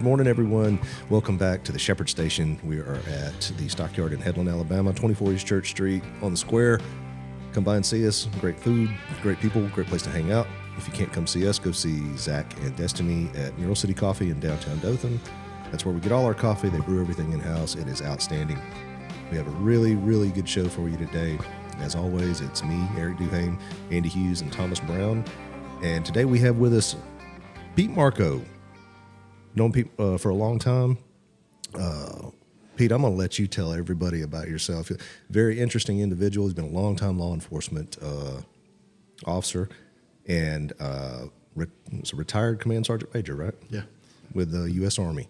morning, everyone. Welcome back to the Shepherd Station. We are at the Stockyard in Headland, Alabama, 24 East Church Street on the square. Come by and see us. Great food, great people, great place to hang out. If you can't come see us, go see Zach and Destiny at Mural City Coffee in downtown Dothan. That's where we get all our coffee. They brew everything in-house. It is outstanding. We have a really, really good show for you today. As always, it's me, Eric Duhane, Andy Hughes, and Thomas Brown. And today we have with us Pete Markow. Known Pete for a long time. Pete, I'm going to let you tell everybody about yourself. Very interesting individual. He's been a long-time law enforcement officer and was a retired command sergeant major, right? Yeah. With the U.S. Army.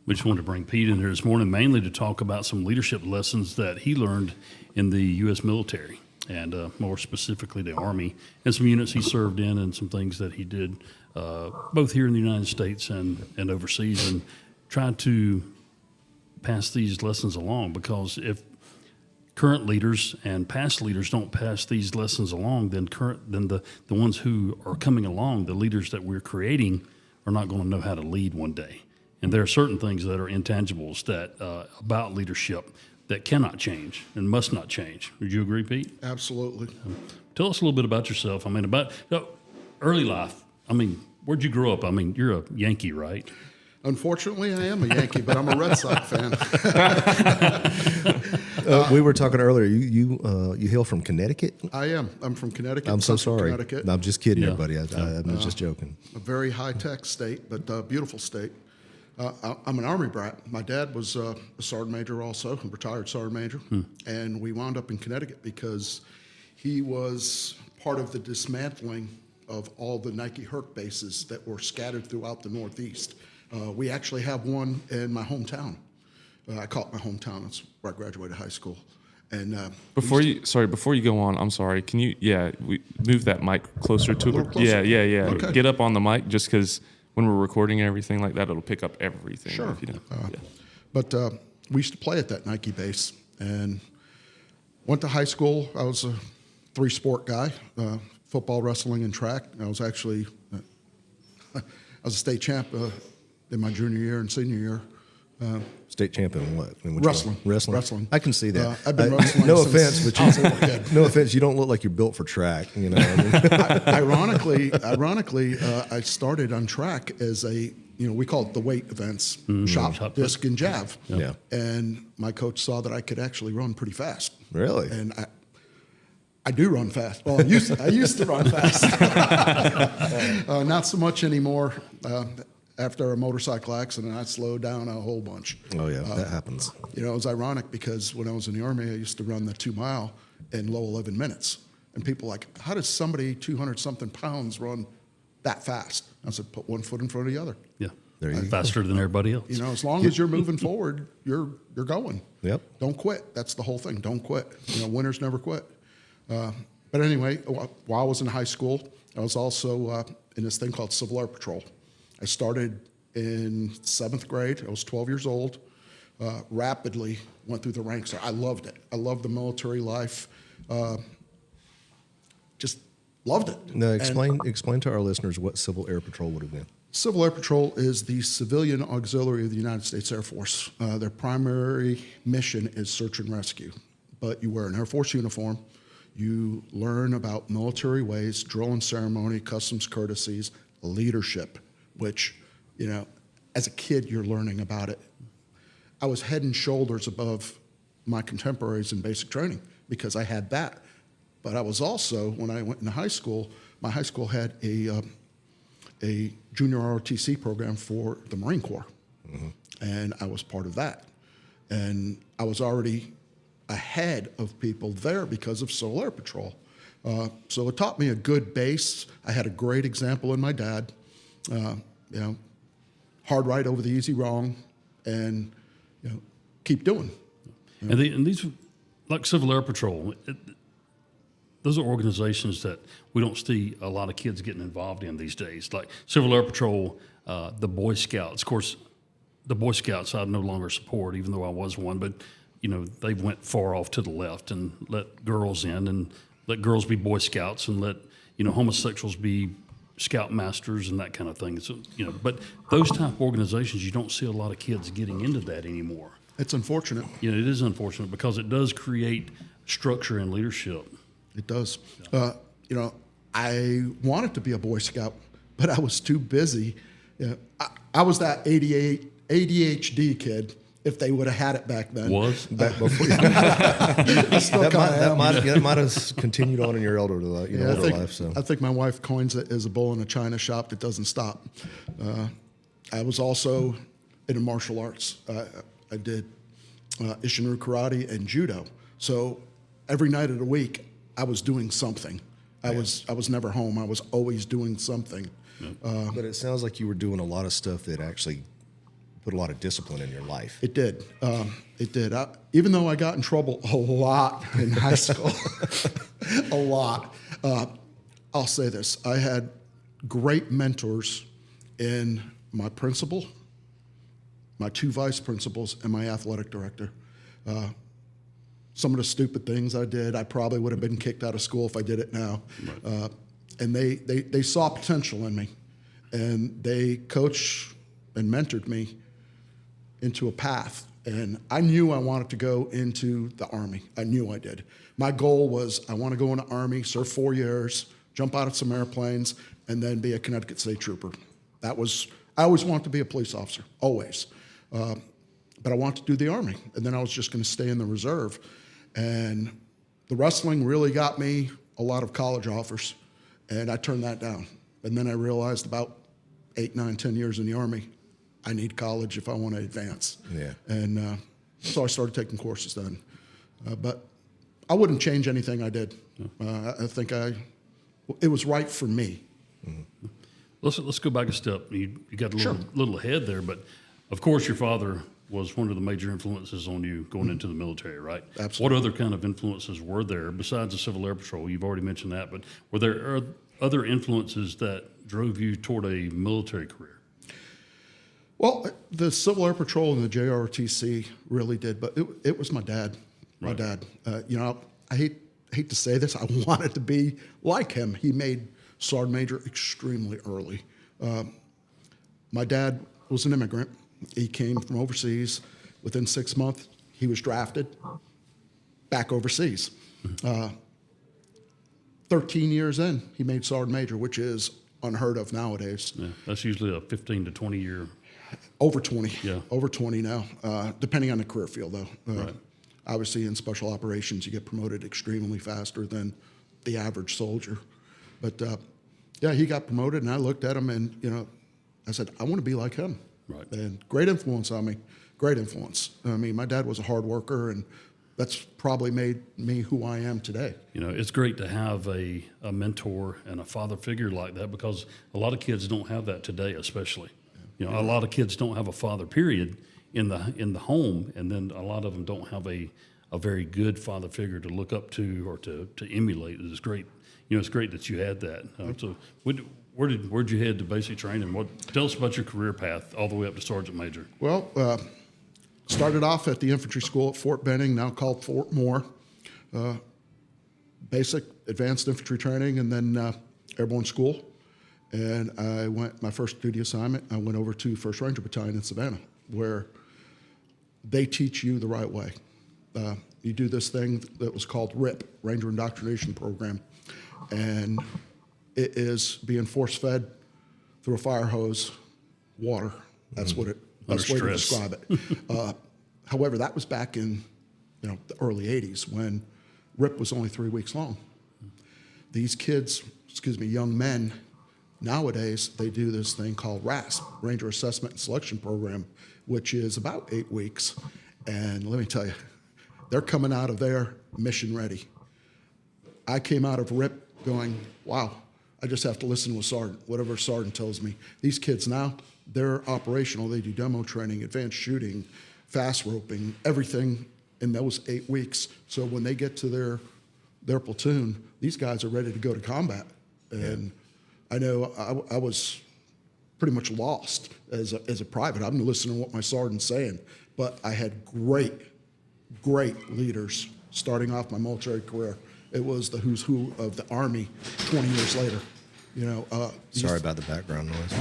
We just wanted to bring Pete in here this morning mainly to talk about some leadership lessons that he learned in the U.S. military and more specifically the Army and some units he served in and some things that he did both here in the United States and overseas, and try to pass these lessons along, because if current leaders and past leaders don't pass these lessons along, then the ones who are coming along, the leaders that we're creating, are not going to know how to lead one day. And there are certain things that are intangibles that about leadership that cannot change and must not change. Would you agree, Pete? Absolutely. Tell us a little bit about yourself. I mean, about early life. I mean, where'd you grow up? I mean, you're a Yankee, right? Unfortunately, I am a Yankee, but I'm a Red Sox fan. We were talking earlier. You hail from Connecticut? I am. I'm from Connecticut. I'm so sorry. Connecticut. No, I'm just kidding, Yeah. everybody. I'm just joking. A very high-tech state, but a beautiful state. I'm an Army brat. My dad was a sergeant major also, a retired sergeant major, and we wound up in Connecticut because he was part of the dismantling of all the Nike Herc bases that were scattered throughout the Northeast. We actually have one in my hometown. I call it my hometown. That's where I graduated high school. And before you go on, I'm sorry. Can you we move that mic closer to the closer. Yeah. Okay. Get up on the mic, just because when we're recording and everything like that, it'll pick up everything. Sure. If you don't. But we used to play at that Nike base, and went to high school. I was a three-sport guy, football, wrestling, and track. I was actually I was a state champ in my junior year and senior year. State champion in what? In which Wrestling. one? Wrestling. I can see that. I've been wrestling no since offense, I was a little kid. but no offense. You don't look like you're built for track. You know. What I mean? Ironically, I started on track as we call it the weight events, shot, disc, and jav. Yeah. And my coach saw that I could actually run pretty fast. Really? And I do run fast. Well, I used to run fast. Not so much anymore. After a motorcycle accident, I slowed down a whole bunch. Oh yeah, that happens. It was ironic because when I was in the Army, I used to run the 2 mile in low 11 minutes. And people like, how does somebody 200-something pounds run that fast? I said, put one foot in front of the other. Yeah. There you go. Faster than everybody else. As long as you're moving forward, you're going. Yep. Don't quit. That's the whole thing. Don't quit. Winners never quit. But anyway, while I was in high school, I was also in this thing called Civil Air Patrol. I started in 7th grade. I was 12 years old. Rapidly went through the ranks there. I loved it. I loved the military life. Just loved it. Now, explain to our listeners what Civil Air Patrol would have been. Civil Air Patrol is the civilian auxiliary of the United States Air Force. Their primary mission is search and rescue. But you wear an Air Force uniform. You learn about military ways, drill and ceremony, customs courtesies, leadership, which, as a kid, you're learning about it. I was head and shoulders above my contemporaries in basic training because I had that. But I was also, when I went into high school, my high school had a junior ROTC program for the Marine Corps. Mm-hmm. And I was part of that. And I was already ahead of people there because of Civil Air Patrol. So it taught me a good base. I had a great example in my dad. Hard right over the easy wrong, and keep doing. And these, like Civil Air Patrol, those are organizations that we don't see a lot of kids getting involved in these days. Like Civil Air Patrol, the Boy Scouts. Of course, the Boy Scouts I no longer support, even though I was one. But they went far off to the left and let girls in, and let girls be Boy Scouts, and let homosexuals be scoutmasters and that kind of thing. So, but those type of organizations, you don't see a lot of kids getting into that anymore. It's unfortunate. It is unfortunate because it does create structure and leadership. It does. I wanted to be a Boy Scout, but I was too busy. I was that ADHD kid. If they would have had it back then, back before that might have continued on in your older life. So I think my wife coins it as a bull in a china shop that doesn't stop. I was also into martial arts. I did Ishinru karate and judo. So every night of the week, I was doing something. I was never home. I was always doing something. But it sounds like you were doing a lot of stuff that actually put a lot of discipline in your life. It did. It did. Even though I got in trouble a lot in high school, a lot, I'll say this. I had great mentors in my principal, my 2 vice principals, and my athletic director. Some of the stupid things I did, I probably would have been kicked out of school if I did it now. Right. And they saw potential in me, and they coached and mentored me into a path. And I knew I wanted to go into the Army. I knew I did. My goal was I want to go in the Army, serve 4 years, jump out of some airplanes, and then be a Connecticut State Trooper. I always wanted to be a police officer, always. But I wanted to do the Army, and then I was just going to stay in the reserve. And the wrestling really got me a lot of college offers, and I turned that down. And then I realized about 8, 9, 10 years in the Army, I need college if I want to advance. Yeah. And so I started taking courses then. But I wouldn't change anything I did. I think it was right for me. Mm-hmm. Let's go back a step. You got a little ahead there, but of course your father was one of the major influences on you going into the military, right? Absolutely. What other kind of influences were there besides the Civil Air Patrol? You've already mentioned that, but were there other influences that drove you toward a military career? Well, the Civil Air Patrol and the JROTC really did, but it was my dad. My dad. I hate to say this. I wanted to be like him. He made Sergeant Major extremely early. My dad was an immigrant. He came from overseas. Within 6 months, he was drafted back overseas. 13 years in, he made Sergeant Major, which is unheard of nowadays. Yeah, that's usually a 15 to 20 year. Over 20. Yeah. Over 20 now, depending on the career field, though. Right. Obviously, in special operations, you get promoted extremely faster than the average soldier. But, he got promoted, and I looked at him, and, I said, I want to be like him. Right. And great influence on me. Great influence. I mean, my dad was a hard worker, and that's probably made me who I am today. It's great to have a mentor and a father figure like that because a lot of kids don't have that today, especially. A lot of kids don't have a father, period, in the home, and then a lot of them don't have a very good father figure to look up to or to emulate. It's great. It's great that you had that. So where'd you head to basic training? Tell us about your career path all the way up to Sergeant Major. Well, started off at the infantry school at Fort Benning, now called Fort Moore. Basic, advanced infantry training, and then airborne school. And my first duty assignment, I went over to 1st Ranger Battalion in Savannah, where they teach you the right way. You do this thing that was called RIP, Ranger Indoctrination Program. And it is being force-fed through a fire hose, water. That's what that's way to describe it. However, that was back in the early 80s when RIP was only 3 weeks long. These kids, young men, nowadays they do this thing called RASP, Ranger Assessment and Selection Program, which is about 8 weeks. And let me tell you, they're coming out of there mission ready. I came out of RIP going, wow, I just have to listen to a sergeant, whatever sergeant tells me. These kids now, they're operational. They do demo training, advanced shooting, fast roping, everything in those 8 weeks. So when they get to their platoon, these guys are ready to go to combat. And I know I was pretty much lost as a private. I'm listening to what my sergeant's saying. But I had great leaders starting off my military career. It was the who's who of the Army 20 years later. You know, Sorry about the background noise.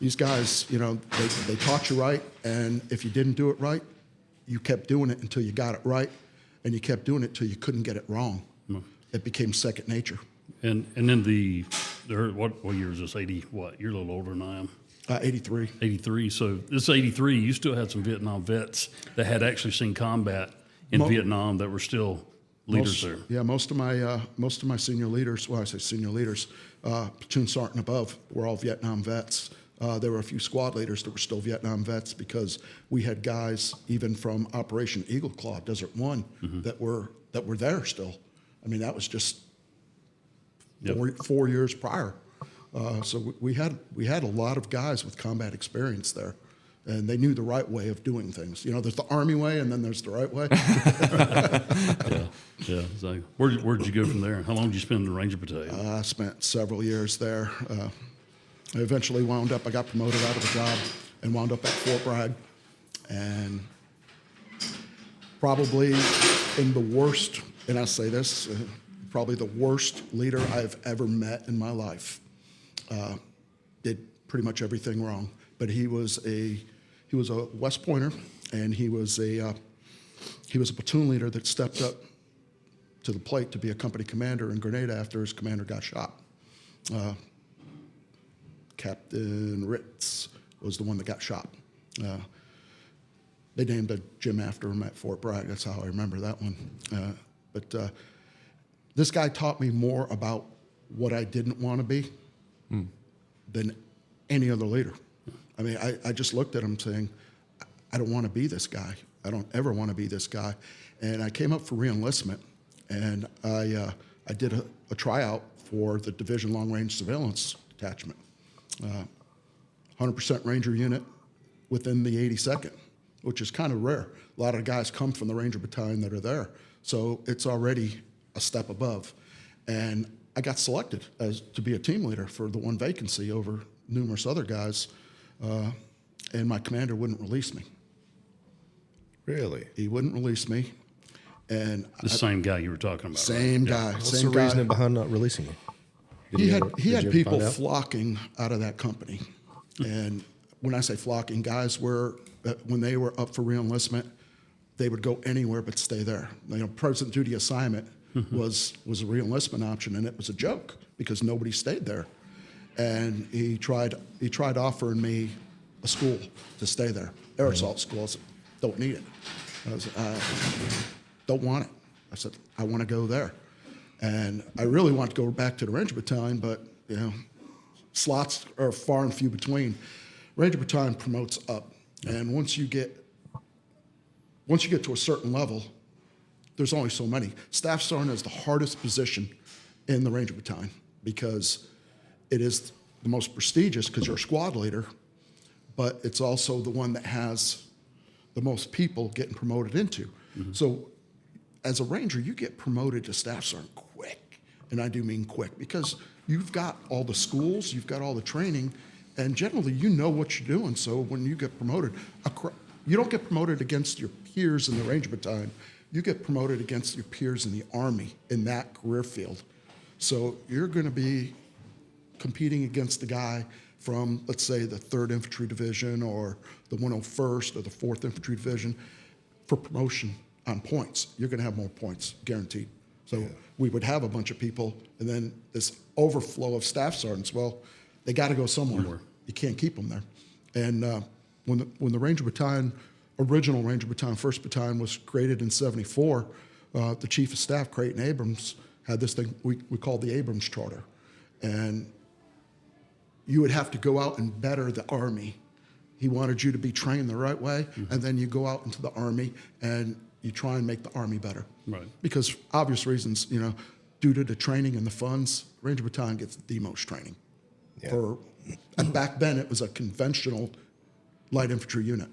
these guys, you know, they taught you right, and if you didn't do it right, you kept doing it until you got it right, and you kept doing it until you couldn't get it wrong. It became second nature. And then what year is this? 80 what? You're a little older than I am. 83. 83. So this 83, you still had some Vietnam vets that had actually seen combat in Vietnam that were still leaders there. Yeah, most of my senior leaders, well, I say senior leaders, platoon sergeant and above, were all Vietnam vets. There were a few squad leaders that were still Vietnam vets because we had guys even from Operation Eagle Claw, Desert One, that were there still. I mean, that was just 4 years prior. So we had a lot of guys with combat experience there, and they knew the right way of doing things. You know, there's the Army way, and then there's the right way. Yeah. Exactly. Where did you go from there? How long did you spend in the Ranger Battalion? I spent several years there. I eventually wound up, I got promoted out of the job and wound up at Fort Bragg. And probably in the worst, and I say this, probably the worst leader I've ever met in my life. Did pretty much everything wrong. But he was a West Pointer, and he was a platoon leader that stepped up to the plate to be a company commander in Grenada after his commander got shot. Captain Ritz was the one that got shot. They named a gym after him at Fort Bragg. That's how I remember that one. But this guy taught me more about what I didn't want to be than any other leader. I mean, I just looked at him saying, I don't want to be this guy. I don't ever want to be this guy. And I came up for reenlistment, and I did a tryout for the Division Long Range Surveillance Detachment. 100% Ranger unit within the 82nd, which is kind of rare. A lot of guys come from the Ranger Battalion that are there, so it's already a step above. And I got selected to be a team leader for the one vacancy over numerous other guys, and my commander wouldn't release me. Really? He wouldn't release me. And The same guy you were talking about. same right? guy, What's same the guy. reasoning behind not releasing you? He had Did you ever people find out? flocking out of that company. And when I say flocking, guys were, when they were up for reenlistment, they would go anywhere but stay there. You know, present duty assignment was a reenlistment option, and it was a joke because nobody stayed there. And he tried offering me a school to stay there, air assault school. I said, don't need it. I said, don't want it. I said, I want to go there. And I really want to go back to the Ranger Battalion, but you know, slots are far and few between. Ranger Battalion promotes up, and once you get to a certain level, there's only so many. Staff sergeant is the hardest position in the Ranger Battalion because it is the most prestigious because you're a squad leader, but it's also the one that has the most people getting promoted into. So as a Ranger, you get promoted to staff sergeant quick, and I do mean quick, because you've got all the schools, you've got all the training, and generally you know what you're doing. So when you get promoted, you don't get promoted against your peers in the Ranger Battalion. You get promoted against your peers in the Army in that career field. So you're going to be competing against the guy from, let's say, the 3rd Infantry Division or the 101st or the 4th Infantry Division for promotion on points. You're going to have more points, guaranteed. So we would have a bunch of people, and then this overflow of staff sergeants. Well, they got to go somewhere. You can't keep them there. And when the Ranger Battalion, original Ranger Battalion, 1st Battalion, was created in '74, the Chief of Staff, Creighton Abrams, had this thing we called the Abrams Charter. And you would have to go out and better the Army. He wanted you to be trained the right way, and then you go out into the Army and you try and make the Army better. Right. Because for obvious reasons, you know, due to the training and the funds, Ranger Battalion gets the most training. Yeah. And back then, it was a conventional light infantry unit.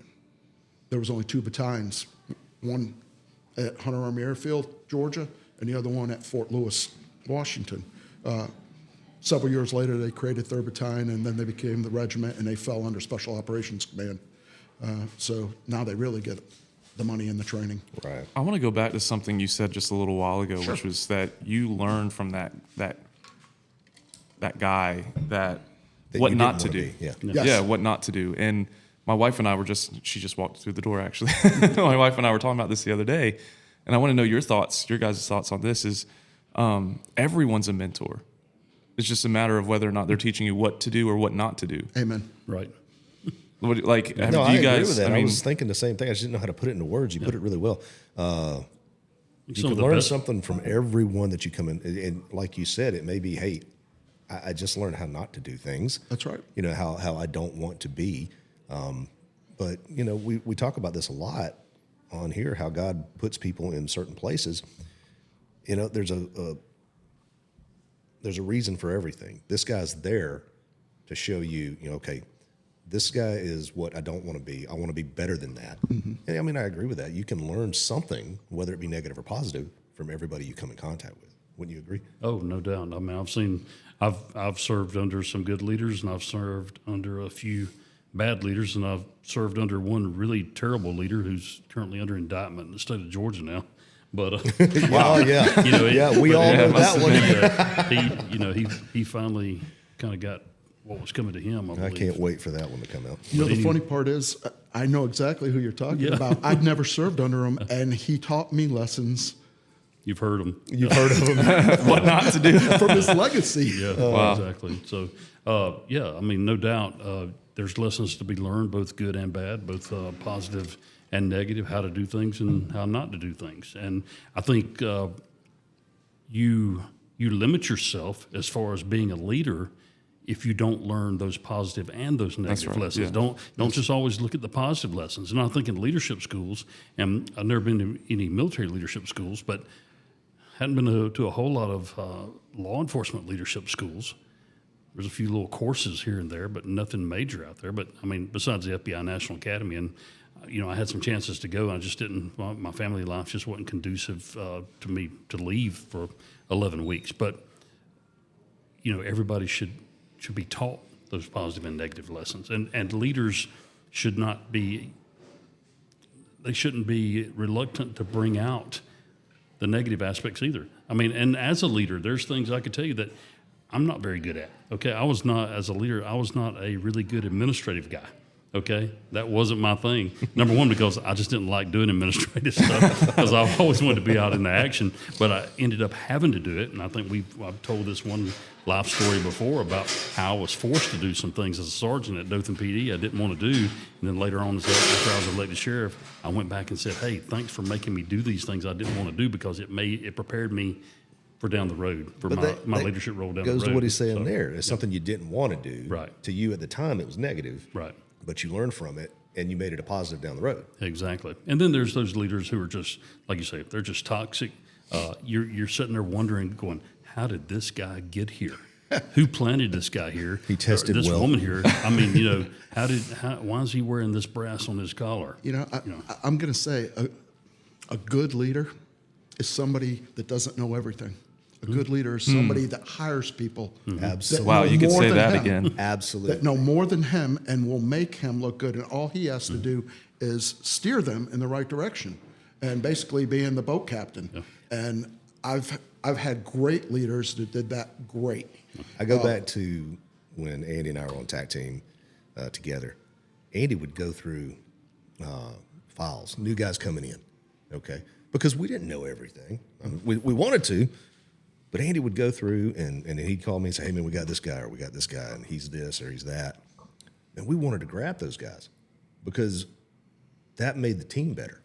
There was only 2 battalions, one at Hunter Army Airfield, Georgia, and the other one at Fort Lewis, Washington. Several years later, they created 3rd Battalion, and then they became the regiment, and they fell under Special Operations Command. So now they really get the money and the training. Right. I want to go back to something you said just a little while ago, which was that you learned from that that guy that That what you not didn't to wanna do. be, yeah. Yes. Yeah, what not to do. And my wife and I she just walked through the door actually. My wife and I were talking about this the other day, and I want to know your guys' thoughts on this is everyone's a mentor. It's just a matter of whether or not they're teaching you what to do or what not to do. Amen. Right. Like, No, do I you agree guys, with that. I I, mean, was thinking the same thing. I just didn't know how to put it into words. You put it really well. You Some can of the learn best- something from everyone that you come in. And like you said, it may be, hey, I just learned how not to do things. That's right. You know, how I don't want to be. But, you know, we talk about this a lot on here, how God puts people in certain places. You know, there's a reason for everything. This guy's there to show you, you know, okay, this guy is what I don't want to be. I want to be better than that. And I mean, I agree with that. You can learn something, whether it be negative or positive, from everybody you come in contact with. Wouldn't you agree? Oh, no doubt. I mean, I've served under some good leaders, and I've served under a few bad leaders, and I've served under one really terrible leader who's currently under indictment in the state of Georgia now. But Wow, yeah. you know, Yeah, we all know that one. he finally kind of got what was coming to him. I I believe. can't wait for that one to come out. You know, But the funny part is, I know exactly who you're talking Yeah. about. I've never served under him, and he taught me lessons You've heard him. You've heard of him. what not to do. from his legacy. Yeah, Wow. exactly. So, yeah, I mean, no doubt there's lessons to be learned, both good and bad, both positive and negative, how to do things and how not to do things. And I think you limit yourself as far as being a leader if you don't learn those positive and those negative right, lessons. yeah. Don't just always look at the positive lessons. And I think in leadership schools, and I've never been to any military leadership schools, but hadn't been to a whole lot of law enforcement leadership schools. There's a few little courses here and there, but nothing major out there. But I mean, besides the FBI National Academy, and you know, I had some chances to go, and I just didn't. My family life just wasn't conducive to me to leave for 11 weeks. But you know, everybody should be taught those positive and negative lessons, and leaders should not be. They shouldn't be reluctant to bring out the negative aspects either. I mean, and as a leader, there's things I could tell you that I'm not very good at. Okay, I was not, as a leader, I was not a really good administrative guy. Okay, that wasn't my thing. Number one, because I just didn't like doing administrative stuff because I always wanted to be out in the action. But I ended up having to do it, and I think I've told this one life story before about how I was forced to do some things as a sergeant at Dothan PD I didn't want to do, and then later on, after I was elected sheriff, I went back and said, "Hey, thanks for making me do these things I didn't want to do because it prepared me for down the road for my leadership role down the road." Goes to what he's saying there. It's something you didn't want to do. Right. To you at the time, it was negative. Right. But you learned from it, and you made it a positive down the road. Exactly. And then there's those leaders who are just, like you say, they're just toxic. You're sitting there wondering, going, how did this guy get here? Who planted this guy here? He tested this well. woman here. I mean, you know, why is he wearing this brass on his collar? I'm going to say a good leader is somebody that doesn't know everything. A good leader is somebody that hires people. Absolutely. Wow, you could more say than that him. again. Absolutely. That know more than him and will make him look good. And all he has to do is steer them in the right direction and basically being the boat captain. Yeah. And I've had great leaders that did that great. I go back to when Andy and I were on TAC team together. Andy would go through files, new guys coming in, okay? Because we didn't know everything. I mean, we wanted to, but Andy would go through and he'd call me and say, "Hey, man, we got this guy or we got this guy, and he's this or he's that." And we wanted to grab those guys because that made the team better.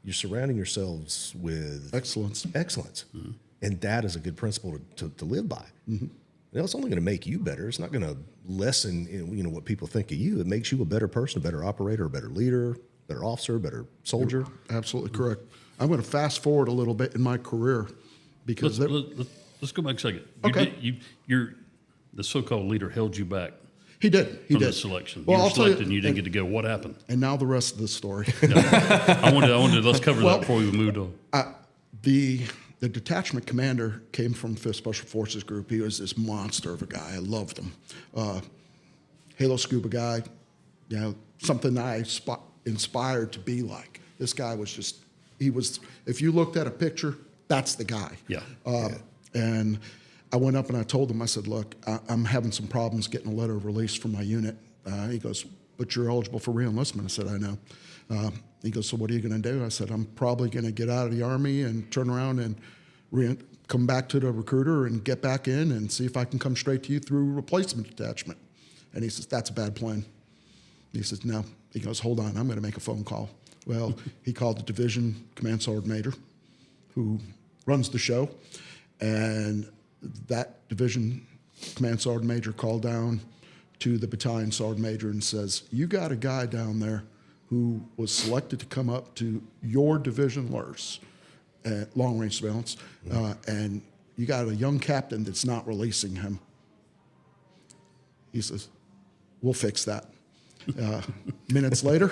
You're surrounding yourselves with Excellence. And that is a good principle to live by. You know, it's only going to make you better. It's not going to lessen, you know, what people think of you. It makes you a better person, a better operator, a better leader, better officer, better soldier. Absolutely correct. I'm going to fast forward a little bit in my career because Let's go back a second. Okay. The so-called leader held you back he did. He from did. the selection. Well, You were I'll tell selected and you didn't get to go. What happened? And now the rest of the story. I wanted let's cover Well, that before we moved on. The detachment commander came from 5th Special Forces Group. He was this monster of a guy. I loved him. Halo scuba guy, you know, something I inspired to be like. This guy was if you looked at a picture, that's the guy. Yeah. And I went up and I told him, I said, look, I'm having some problems getting a letter of release from my unit. He goes, but you're eligible for reenlistment. I said, I know. He goes, so what are you going to do? I said, I'm probably going to get out of the Army and turn around and come back to the recruiter and get back in and see if I can come straight to you through replacement detachment. And he says, that's a bad plan. He says, no. He goes, hold on, I'm going to make a phone call. Well, he called the division command sergeant major who runs the show, and that division command sergeant major called down to the battalion sergeant major and says, you got a guy down there who was selected to come up to your division LRS at long-range surveillance, and you got a young captain that's not releasing him. He says, we'll fix that. Minutes later,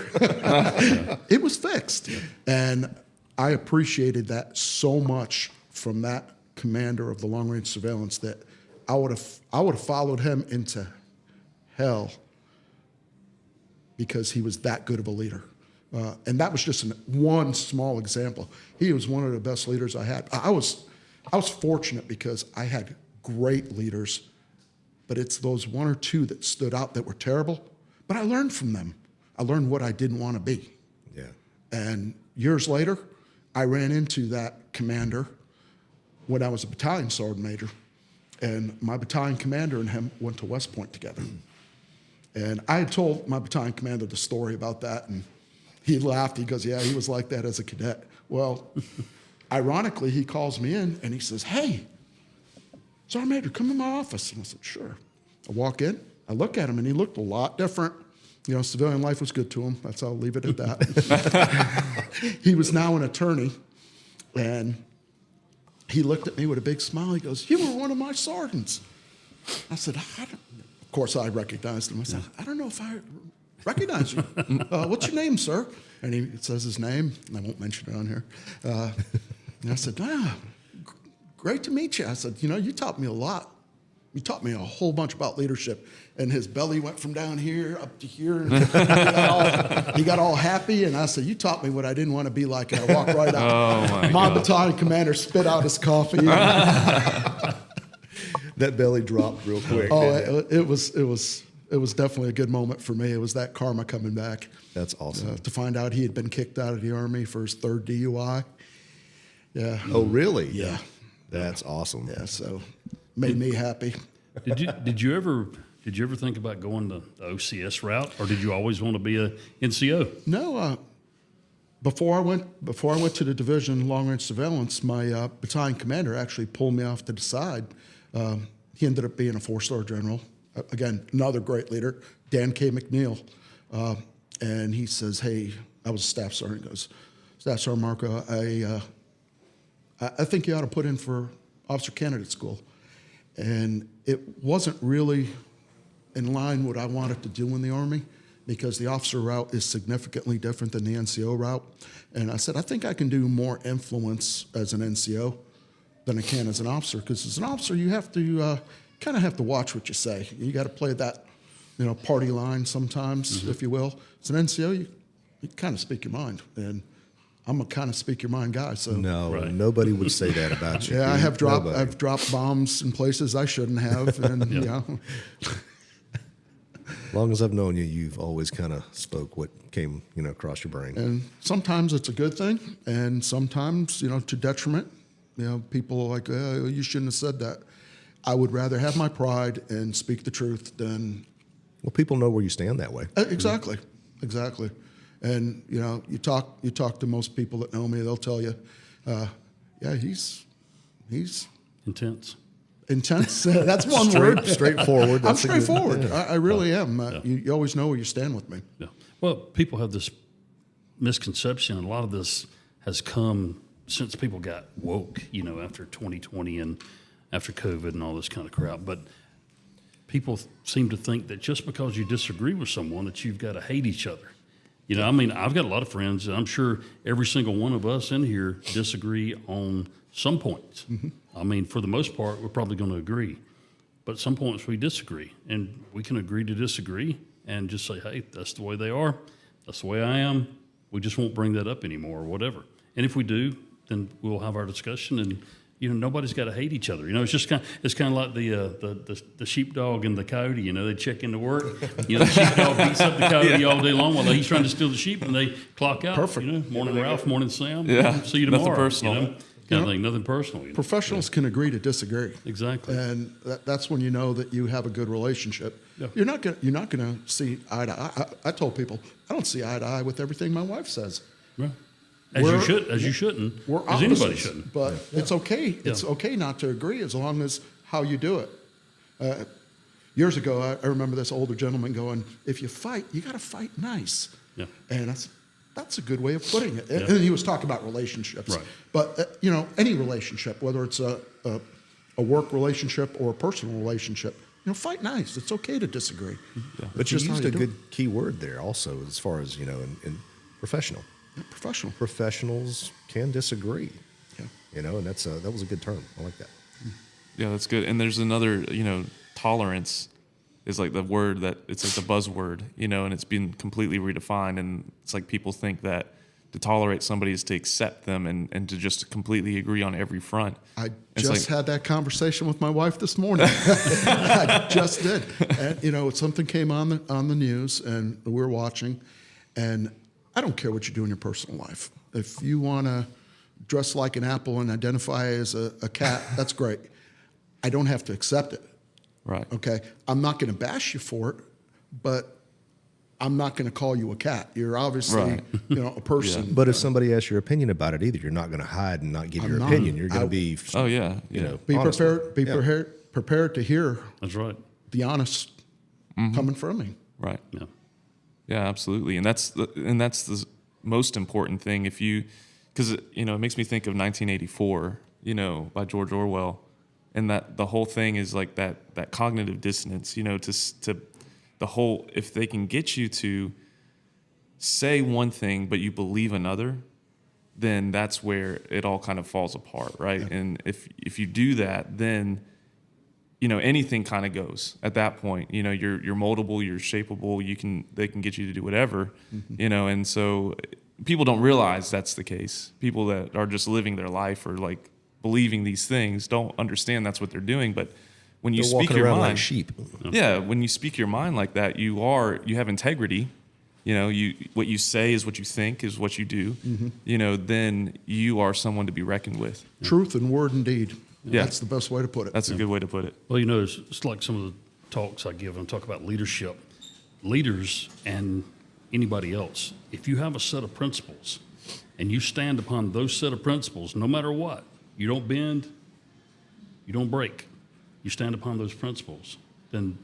it was fixed. And I appreciated that so much from that commander of the long-range surveillance that I would have followed him into hell because he was that good of a leader. And that was just one small example. He was one of the best leaders I had. I was fortunate because I had great leaders, but it's those one or two that stood out that were terrible. But I learned from them. I learned what I didn't want to be. Yeah. And years later, I ran into that commander when I was a battalion sergeant major, and my battalion commander and him went to West Point together. And I had told my battalion commander the story about that, and he laughed. He goes, yeah, he was like that as a cadet. Well, ironically, he calls me in, and he says, hey, Sergeant Major, come in my office. And I said, sure. I walk in. I look at him, and he looked a lot different. You know, civilian life was good to him. That's how I'll leave it at that. He was now an attorney, and he looked at me with a big smile. He goes, you were one of my sergeants. I said, of course, I recognized him. I said, I don't know if I recognize you. What's your name, sir? And he says his name, and I won't mention it on here. And I said, great to meet you. I said, you know, you taught me a lot. You taught me a whole bunch about leadership. And his belly went from down here up to here. And he got all happy. And I said, you taught me what I didn't want to be like. And I walked right out. Oh, my battalion commander spit out his coffee. That belly dropped real quick. It was definitely a good moment for me. It was that karma coming back. That's awesome. To find out he had been kicked out of the Army for his third DUI. Yeah. Oh, really? Yeah. That's awesome. Yeah. So made me happy. Did you ever think about going the OCS route, or did you always want to be a NCO? No. Before I went to the division long range surveillance, my battalion commander actually pulled me off to the side. He ended up being a 4-star general. Again, another great leader, Dan K. McNeil. And he says, hey, I was a staff sergeant. He goes, Staff Sergeant Markow, I think you ought to put in for officer candidate school. And it wasn't really in line what I wanted to do in the Army, because the officer route is significantly different than the NCO route. And I said, I think I can do more influence as an NCO than I can as an officer, because as an officer, you have to kind of have to watch what you say. You got to play that, party line sometimes, if you will. As an NCO, you kind of speak your mind, and I'm a kind of speak your mind guy. So no, nobody would say that about you. Yeah, I've dropped bombs in places I shouldn't have, and As long as I've known you, you've always kind of spoke what came, across your brain. And sometimes it's a good thing, and sometimes, to detriment. People are like, oh, you shouldn't have said that. I would rather have my pride and speak the truth than. Well, people know where you stand that way. Exactly. And you talk to most people that know me, they'll tell you, yeah, he's Intense. Intense. That's one word. Straightforward. I'm straightforward. Yeah. I really am. You always know where you stand with me. Yeah. Well, people have this misconception, and a lot of this has come since people got woke, after 2020 and after COVID and all this kind of crap. But people seem to think that just because you disagree with someone that you've got to hate each other. I've got a lot of friends, and I'm sure every single one of us in here disagree on some points. Mm-hmm. For the most part, we're probably going to agree. But some points we disagree, and we can agree to disagree and just say, hey, that's the way they are. That's the way I am. We just won't bring that up anymore or whatever. And if we do, then we'll have our discussion and nobody's got to hate each other. It's just kind of like the sheepdog and the coyote. They check into work. The sheepdog beats up the coyote all day long while he's trying to steal the sheep, and they clock out. Perfect. Morning Ralph, morning Sam. Yeah. See you tomorrow. Nothing personal. Kind of thing, nothing personal. Professionals can agree to disagree. Exactly. And that's when you know that you have a good relationship. Yeah. You're not gonna see eye to eye. I told people I don't see eye to eye with everything my wife says. Right. As you shouldn't. We're as anybody opposites, shouldn't. but it's okay. It's okay not to agree as long as how you do it. Years ago, I remember this older gentleman going, "If you fight, you got to fight nice." Yeah. And that's a good way of putting it. Yeah. And he was talking about relationships. Right. But any relationship, whether it's a work relationship or a personal relationship, fight nice. It's okay to disagree. Yeah. But you just how used you a do good key word there also, as far as, in professional. Professional. Professionals can disagree. Yeah. And that was a good term. I like that. Yeah, that's good. And there's another, tolerance is like the word that it's like the buzzword, and it's been completely redefined. And it's like people think that to tolerate somebody is to accept them and to just completely agree on every front. I It's just like- had that conversation with my wife this morning. I just did. And, something came on the news and we're watching, and I don't care what you do in your personal life. If you want to dress like an apple and identify as a cat, that's great. I don't have to accept it. Right. Okay? I'm not going to bash you for it, but I'm not going to call you a cat. You're obviously, Right. A person. But if somebody asks your opinion about it, either you're not going to hide and not give your not. opinion. You're going to be, Oh, yeah. Be honest. prepared. Be Yeah. prepared to hear That's right. the honest coming from me. Right. Yeah. Yeah, absolutely. And that's the most important thing. Because it makes me think of 1984, by George Orwell, and that the whole thing is like that cognitive dissonance, to the whole, if they can get you to say one thing but you believe another, then that's where it all kind of falls apart, right? Yeah. And if you do that, then anything kind of goes at that point. You're moldable, you're shapeable. They can get you to do whatever. And so people don't realize that's the case. People that are just living their life or like believing these things don't understand that's what they're doing. But when you they're speak walking your around mind, like sheep. yeah, when you speak your mind like that, you have integrity. What you say is what you think is what you do. Then you are someone to be reckoned with. Truth and word and deed. Yeah. That's the best way to put it. That's a good way to put it. Well, it's like some of the talks I give and talk about leadership. Leaders and anybody else, if you have a set of principles and you stand upon those set of principles, no matter what, you don't bend, you don't break, you stand upon those principles, then,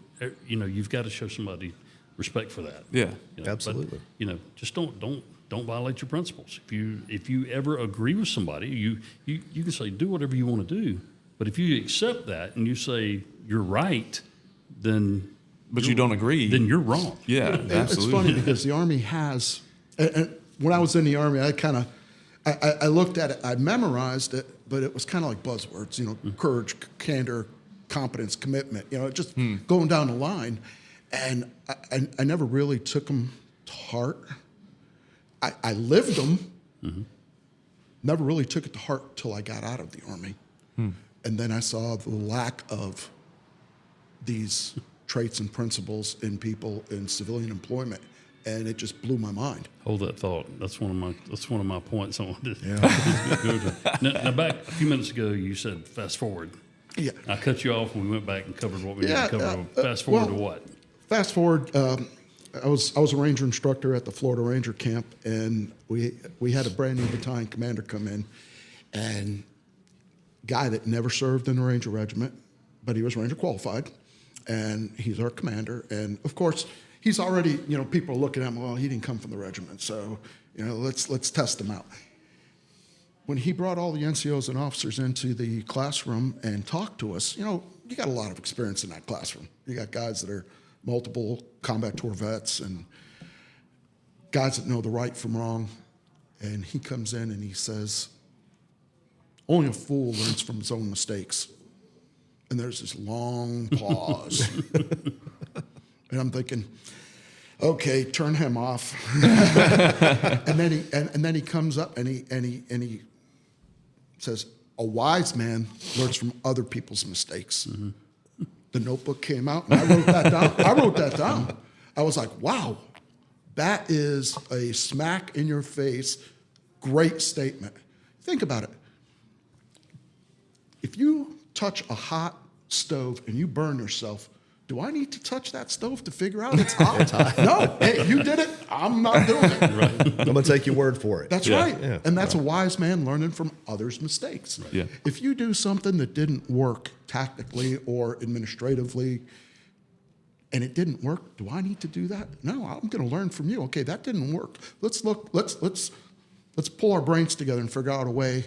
you've got to show somebody respect for that. Yeah. Absolutely. But, just don't violate your principles. If you ever agree with somebody, you can say do whatever you want to do. But if you accept that and you say you're right, then But you don't agree. then you're wrong. Yeah, And absolutely. It's funny because the Army has, and when I was in the Army, I looked at it, I memorized it, but it was kind of like buzzwords, courage, candor, competence, commitment, just going down the line. And I never really took them to heart. I lived them, never really took it to heart till I got out of the Army. And then I saw the lack of these traits and principles in people in civilian employment, and it just blew my mind. Hold that thought. That's one of my points I wanted to go to. Now, back a few minutes ago, you said fast forward. Yeah. I cut you off when we went back and covered what we Yeah, needed to cover. Fast forward to what? Fast forward, I was a ranger instructor at the Florida Ranger Camp, and we had a brand new battalion commander come in, and guy that never served in the Ranger Regiment, but he was Ranger qualified, and he's our commander. And of course, he's already, people are looking at him, well, he didn't come from the regiment, so let's test him out. When he brought all the NCOs and officers into the classroom and talked to us, you got a lot of experience in that classroom. You got guys that are multiple combat tour vets and guys that know the right from wrong. And he comes in and he says, only a fool learns from his own mistakes. And there's this long pause. And I'm thinking, okay, turn him off. and then he comes up and he says, A wise man learns from other people's mistakes. The Notebook came out, and I wrote that down. I was like, wow, that is a smack in your face, great statement. Think about it. If you touch a hot stove and you burn yourself, do I need to touch that stove to figure out it's hot? No. Hey, you did it. I'm not doing it. Right. I'm going to take your word for it. That's right. Yeah. And that's a wise man learning from others' mistakes. Yeah. If you do something that didn't work tactically or administratively and it didn't work, do I need to do that? No, I'm going to learn from you. Okay, that didn't work. Let's pull our brains together and figure out a way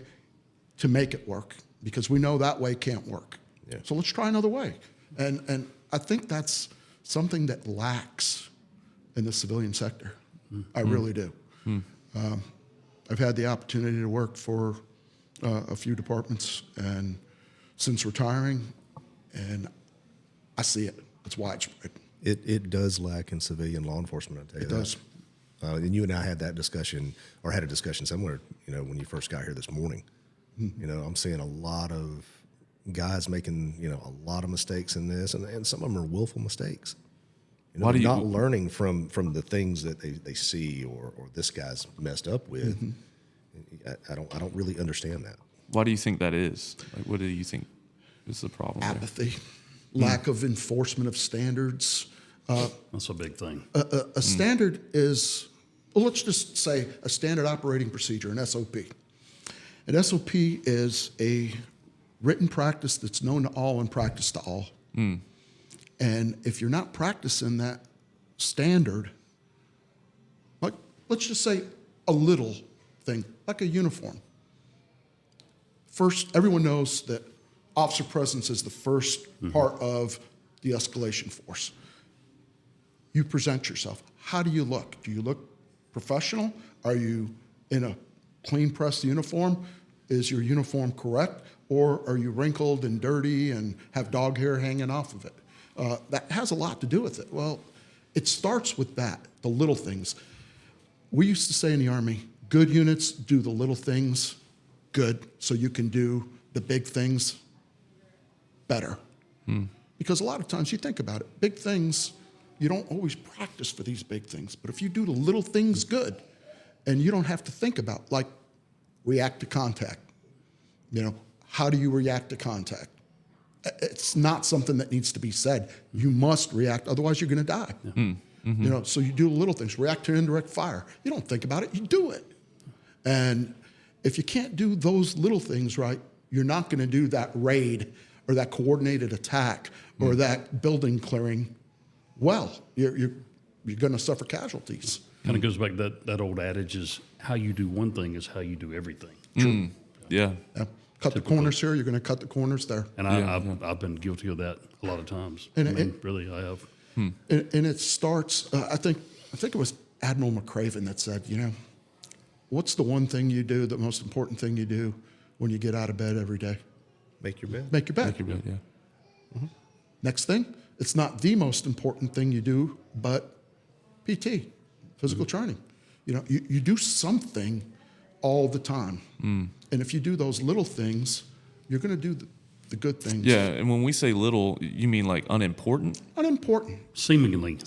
to make it work, because we know that way can't work. Yeah. So let's try another way. And I think that's something that lacks in the civilian sector. I really do. I've had the opportunity to work for a few departments and since retiring, and I see it. It's widespread. It does lack in civilian law enforcement, I'll tell you that. It does. And you and I had that discussion, or had a discussion somewhere, when you first got here this morning. I'm seeing a lot of guys making, a lot of mistakes in this, and some of them are willful mistakes. Why do you not learning from the things that they see or this guy's messed up with? I don't really understand that. Why do you think that is? Like, what do you think is the problem? Apathy, lack of enforcement of standards. That's a big thing. A standard is, well, let's just say a standard operating procedure, an SOP. An SOP is a written practice that's known to all and practiced to all. And if you're not practicing that standard, like, let's just say a little thing, like a uniform. First, everyone knows that officer presence is the first part of the escalation force. You present yourself. How do you look? Do you look professional? Are you in a clean pressed uniform? Is your uniform correct? Or are you wrinkled and dirty and have dog hair hanging off of it? That has a lot to do with it. Well, it starts with that, the little things. We used to say in the Army, good units do the little things good so you can do the big things better. Because a lot of times you think about it, big things, you don't always practice for these big things. But if you do the little things good and you don't have to think about, like, react to contact. How do you react to contact? It's not something that needs to be said. You must react, otherwise you're going to die. So you do little things. React to indirect fire. You don't think about it, you do it. And if you can't do those little things right, you're not going to do that raid or that coordinated attack or that building clearing well. You're going to suffer casualties. Kind of goes back to that old adage is how you do one thing is how you do everything. True. Yeah. Cut the corners here, you're going to cut the corners there. And I've been guilty of that a lot of times. Really, I have. And it starts, I think it was Admiral McCraven that said, what's the one thing you do, the most important thing you do when you get out of bed every day? Make your bed. Make your bed. Make your bed, yeah. Next thing, it's not the most important thing you do, but PT, physical training. You do something all the time. And if you do those little things, you're going to do the good things. Yeah, and when we say little, you mean like unimportant? Unimportant. Seemingly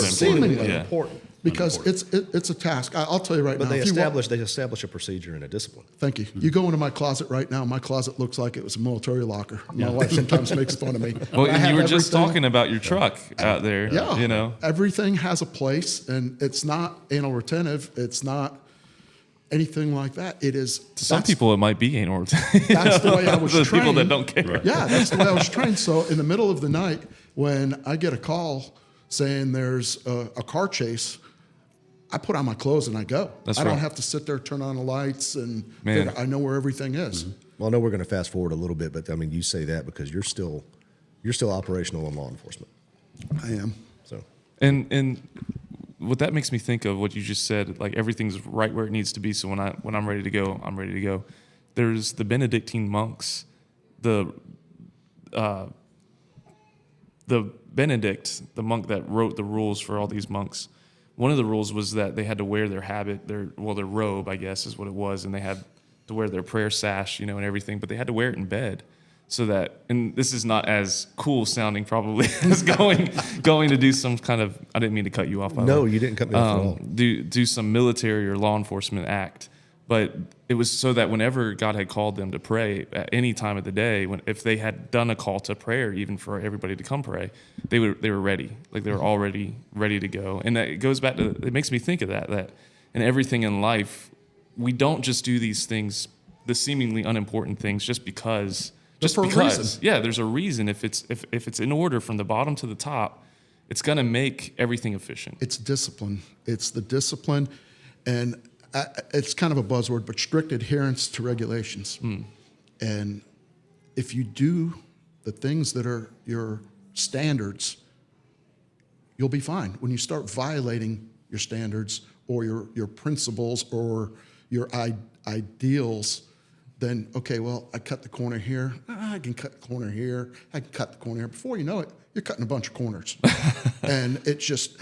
Unimportant. Because it's a task. I'll tell you right now. But they establish a procedure and a discipline. Thank you. You go into my closet right now. My closet looks like it was a military locker. My wife sometimes makes fun of me. Well, and you were just talking about your truck out there. Yeah. Everything has a place, and it's not anal retentive. It's not anything like that. It is. To some people, it might be anal retentive. That's the way I was trained. People that don't care. Right. Yeah, that's the way I was trained. So in the middle of the night, when I get a call saying there's a car chase, I put on my clothes and I go. I don't have to sit there, turn on the lights, and I know where everything is. Well, I know we're going to fast forward a little bit, but I mean, you say that because you're still operational in law enforcement. I am. So, and what that makes me think of what you just said, like everything's right where it needs to be. So when I'm ready to go, I'm ready to go. There's the Benedictine monks, the Benedict, the monk that wrote the rules for all these monks. One of the rules was that they had to wear their habit, their robe, I guess is what it was, and they had to wear their prayer sash, and everything, but they had to wear it in bed. So that, and this is not as cool sounding probably as going to do some kind of, I didn't mean to cut you off. No, you didn't cut me off at all. Do some military or law enforcement act. But it was so that whenever God had called them to pray at any time of the day, if they had done a call to prayer, even for everybody to come pray, they were ready. Like they were already ready to go. And that it goes back to, it makes me think of that in everything in life, we don't just do these things, the seemingly unimportant things, just because. Just for because, a reason. Yeah, there's a reason. If it's in order from the bottom to the top, it's going to make everything efficient. It's discipline. It's the discipline, and it's kind of a buzzword, but strict adherence to regulations. And if you do the things that are your standards, you'll be fine. When you start violating your standards or your principles or your ideals, then, okay, well, I cut the corner here. I can cut the corner here. I can cut the corner here. Before you know it, you're cutting a bunch of corners. And it's just...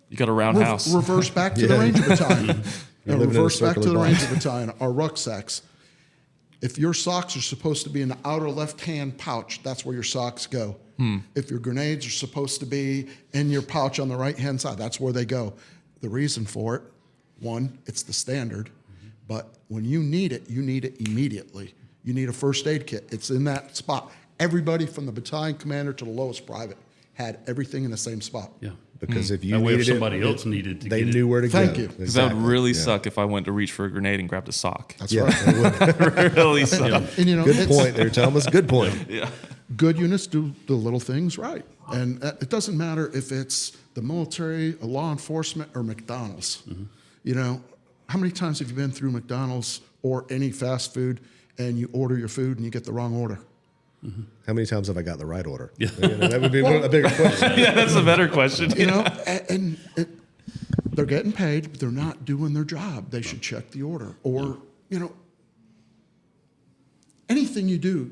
You got a roundhouse. Reverse back to the Ranger Battalion. Reverse back to the box. Ranger Battalion. Our rucksacks. If your socks are supposed to be in the outer left-hand pouch, that's where your socks go. If your grenades are supposed to be in your pouch on the right-hand side, that's where they go. The reason for it, one, it's the standard. But when you need it immediately. You need a first aid kit. It's in that spot. Everybody from the battalion commander to the lowest private had everything in the same spot. Yeah. Because if you That way, needed if somebody it, else needed to they get knew it. where to Thank go. you. Because that would Exactly. really Yeah. suck if I went to reach for a grenade and grabbed a sock. That's Yeah, right. it would. really suck. And Good point there, Thomas. Good point. Yeah. Good units do the little things right. And it doesn't matter if it's the military, a law enforcement, or McDonald's. How many times have you been through McDonald's or any fast food and you order your food and you get the wrong order? How many times have I got the right order? Yeah. That would be a bigger question. Yeah, that's a better question. And they're getting paid, but they're not doing their job. They should check the order. Or, anything you do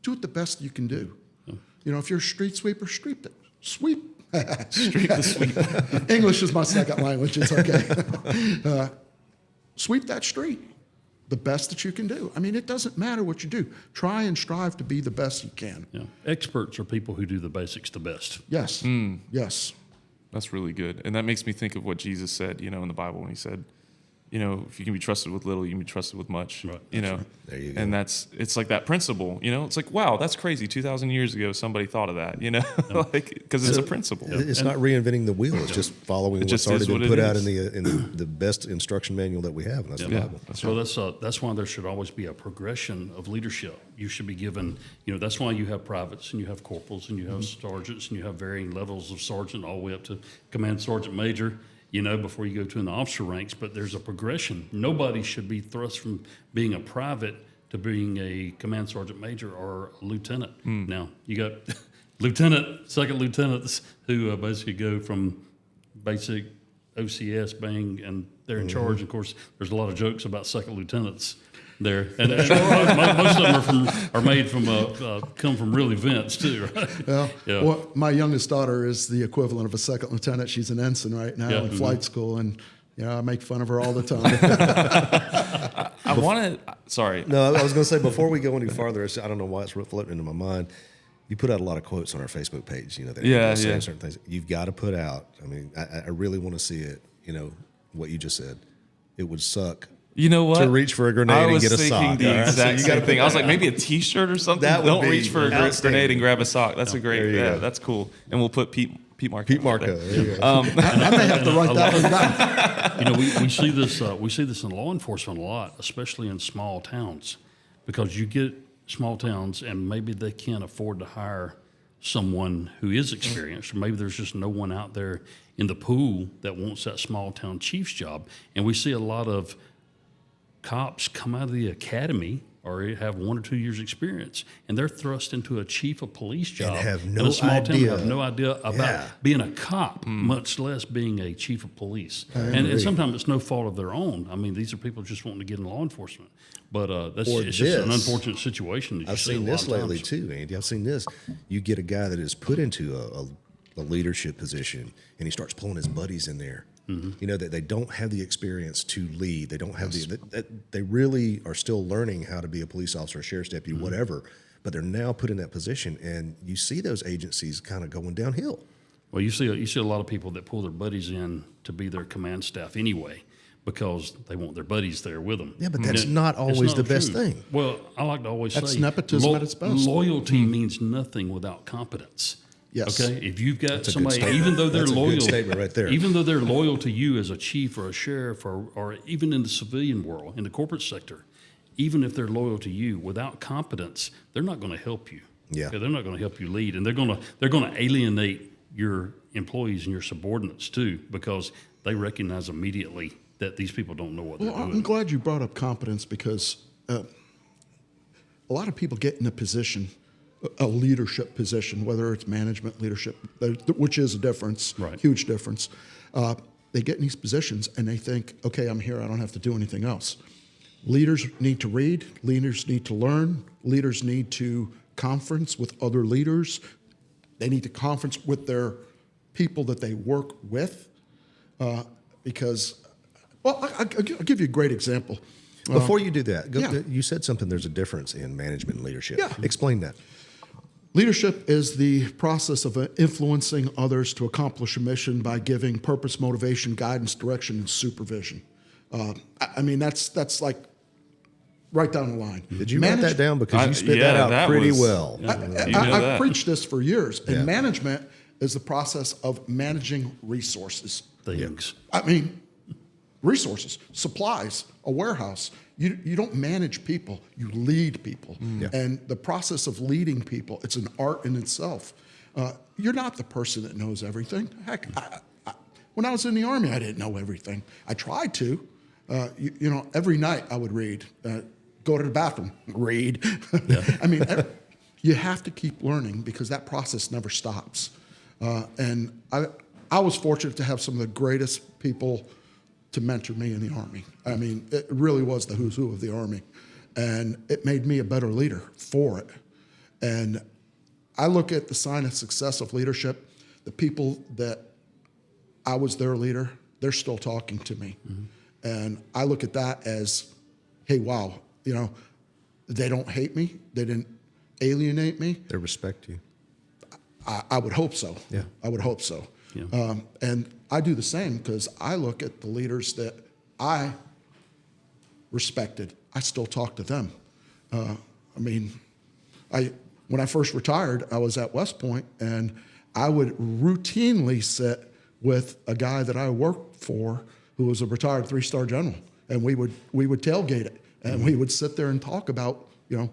it the best you can do. If you're a street sweeper, sweep it. Sweep. Street the sweep. English is my second language. It's okay. Sweep that street the best that you can do. I mean, it doesn't matter what you do. Try and strive to be the best you can. Yeah. Experts are people who do the basics the best. Yes. Yes. That's really good. And that makes me think of what Jesus said, in the Bible when he said, if you can be trusted with little, you can be trusted with much. Right. There you go. And it's like that principle, it's like, wow, that's crazy. 2,000 years ago, somebody thought of that, because it's a principle. It's not reinventing the wheel. It's just following what's just already is what been it put out is. in the best instruction manual that we have, and that's the Yeah. Bible. So that's why there should always be a progression of leadership. You should be given, that's why you have privates and you have corporals and you have sergeants and you have varying levels of sergeant all the way up to command sergeant major, before you go to in the officer ranks. But there's a progression. Nobody should be thrust from being a private to being a command sergeant major or a lieutenant. Now, you got second lieutenants who basically go from basic OCS bang, and they're in charge. Of course, there's a lot of jokes about second lieutenants there, and most of them come from real events too, right? Yeah. Yeah. Well, my youngest daughter is the equivalent of a second lieutenant. She's an ensign right now in flight school, and I make fun of her all the time. I want to, sorry. No, I was going to say, before we go any farther, I don't know why it's floating into my mind. You put out a lot of quotes on our Facebook page, that Yeah, saying yeah. certain things. You've got to put out. I mean, I really want to see it. What you just said. It would suck. You know what? To reach for a grenade I and was get a thinking sock. the all right? So exact you same gotta thing. put I was that like, out. maybe a T-shirt or something. That would Don't be reach for a outstanding. grenade and grab a sock. That's a great. There you Yeah, go. that's cool. And we'll put Pete Markow. Pete Markow. There you go. I may have to write that one down. We see this. We see this in law enforcement a lot, especially in small towns, because you get small towns and maybe they can't afford to hire someone who is experienced, or maybe there's just no one out there in the pool that wants that small town chief's job. And we see a lot of cops come out of the academy or have 1 or 2 years experience, and they're thrust into a chief of police job have in no a small town. idea. Have no idea about Yeah. being a cop, much less being a chief of police. And sometimes it's no fault of their own. I mean, these are people just wanting to get in law enforcement. But it's just an unfortunate situation. That you I've see seen a lot this of lately times. too, Andy. I've seen this. You get a guy that is put into a leadership position, and he starts pulling his buddies in there. You know, that they don't have the experience to lead. They don't have they really are still learning how to be a police officer, a sheriff's deputy, whatever. But they're now put in that position, and you see those agencies kind of going downhill. Well, you see a lot of people that pull their buddies in to be their command staff anyway, because they want their buddies there with them. Yeah, but that's not always the best thing. Well, I like to always That's say nepotism at its best. Loyalty means nothing without competence. Yes. Okay. If you've got That's a good somebody, statement. even though they're That's a good loyal, statement right there. even though they're loyal to you as a chief or a sheriff or even in the civilian world, in the corporate sector, even if they're loyal to you, without competence, they're not going to help you. Yeah. Okay, they're not going to help you lead, and they're going to alienate your employees and your subordinates too, because they recognize immediately that these people don't know what they're Well, doing. I'm glad you brought up competence, because a lot of people get in a position, a leadership position, whether it's management leadership, which is a difference, Right. huge difference. They get in these positions and they think, okay, I'm here, I don't have to do anything else. Leaders need to read, leaders need to learn, leaders need to conference with other leaders. They need to conference with their people that they work with, because, well, I'll give you a great example. Before you do that, yeah. you said something, there's a difference in management and leadership. Yeah. Explain that. Leadership is the process of influencing others to accomplish a mission by giving purpose, motivation, guidance, direction, and supervision. I mean, that's like right down the line. Did you write that down? Because you spit yeah, that out that pretty was- well. Yeah. I've that. preached this for years. And Yeah. management is the process of managing resources. Things. I mean, resources, supplies, a warehouse. You don't manage people, you lead people. Yeah. And the process of leading people, it's an art in itself. You're not the person that knows everything. Heck, when I was in the Army, I didn't know everything. I tried to. You know, every night I would read, go to the bathroom, read. I mean, you have to keep learning, because that process never stops. And I was fortunate to have some of the greatest people to mentor me in the Army. I mean, it really was the who's who of the Army. And it made me a better leader for it. And I look at the sign of success of leadership, the people that I was their leader, they're still talking to me. Mm-hmm. And I look at that as, hey, wow, you know, they don't hate me. They didn't alienate me. They respect you. I would hope so. Yeah. I would hope so. Yeah. And I do the same, because I look at the leaders that I respected. I still talk to them. I mean, when I first retired, I was at West Point, and I would routinely sit with a guy that I worked for who was a retired 3-star general, and we would tailgate it, and we would sit there and talk about, you know,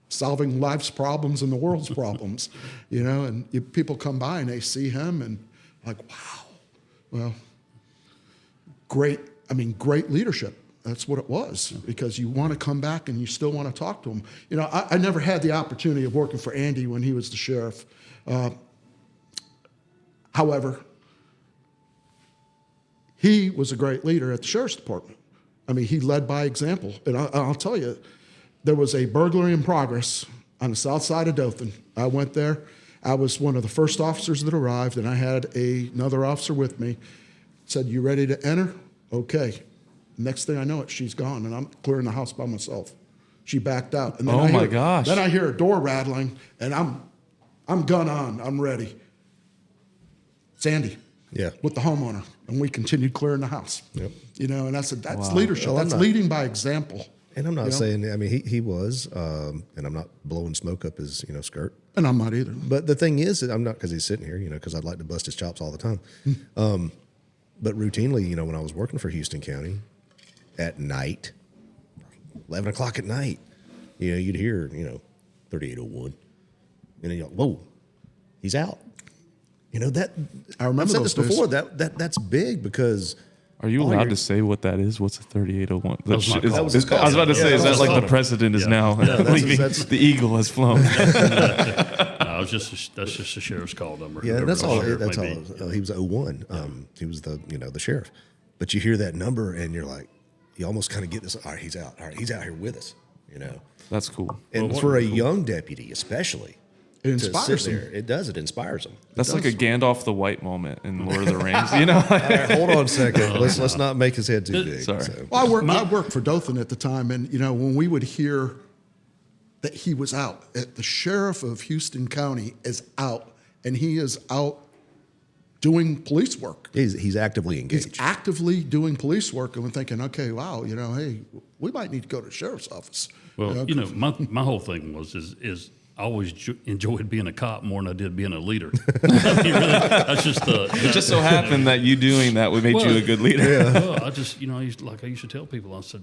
solving life's problems and the world's problems, you know. And people come by and they see him and like, wow, well, great. I mean, great leadership. That's what it was, because you want to come back and you still want to talk to him. You know, I never had the opportunity of working for Andy when he was the sheriff. However, he was a great leader at the sheriff's department. I mean, he led by example. And I'll tell you, there was a burglary in progress on the south side of Dothan. I went there. I was one of the first officers that arrived, and I had another officer with me. Said, "You ready to enter?" Okay. Next thing I know, she's gone, and I'm clearing the house by myself. She backed out. And then Oh, my gosh. Then I hear a door rattling, and I'm gun on. I'm ready. Sandy. Yeah. With the homeowner, and we continued clearing the house. Yep. You know, and that's Wow. leadership. Well, I'm That's not- leading by example. And I'm not You know? saying, I mean, he was, and I'm not blowing smoke up his, skirt. And I'm not either. But the thing is, that I'm not, because he's sitting here, because I'd like to bust his chops all the time. But routinely, when I was working for Houston County at night, 11 o'clock at night, you'd hear, 3801. And then you're like, whoa, he's out. That I remember I've said those this before. days. That's big, because Are you all allowed your- to say what that is? What's a 3801? That was my call. That was his call. I was about to say, Yeah, is that that was like his the call. president is now leaving? that's- The eagle has flown. No, that's just a sheriff's call number. Yeah, whoever that's the all. sheriff That's may all. be. He was 01. He was the the sheriff. But you hear that number and you're like, you almost kind of get this. All right, he's out. All right, he's out here with us. That's cool. And Well, for a young deputy, especially, It inspires sit them. there. It does. It inspires them. That's like a Gandalf the White moment in Lord of the Rings. You know, All right, hold on a second. Let's not make his head too big. Sorry. So. Well, I worked for Dothan at the time, and when we would hear that he was out, the sheriff of Houston County is out, and he is out doing police work. He's actively engaged. He's actively doing police work, and we're thinking, okay, wow, hey, we might need to go to the sheriff's office. Well, my whole thing is I always enjoyed being a cop more than I did being a leader. I mean, really, that's just it just so happened that you doing that would make you a good leader. Yeah. Well, I used to tell people, I said,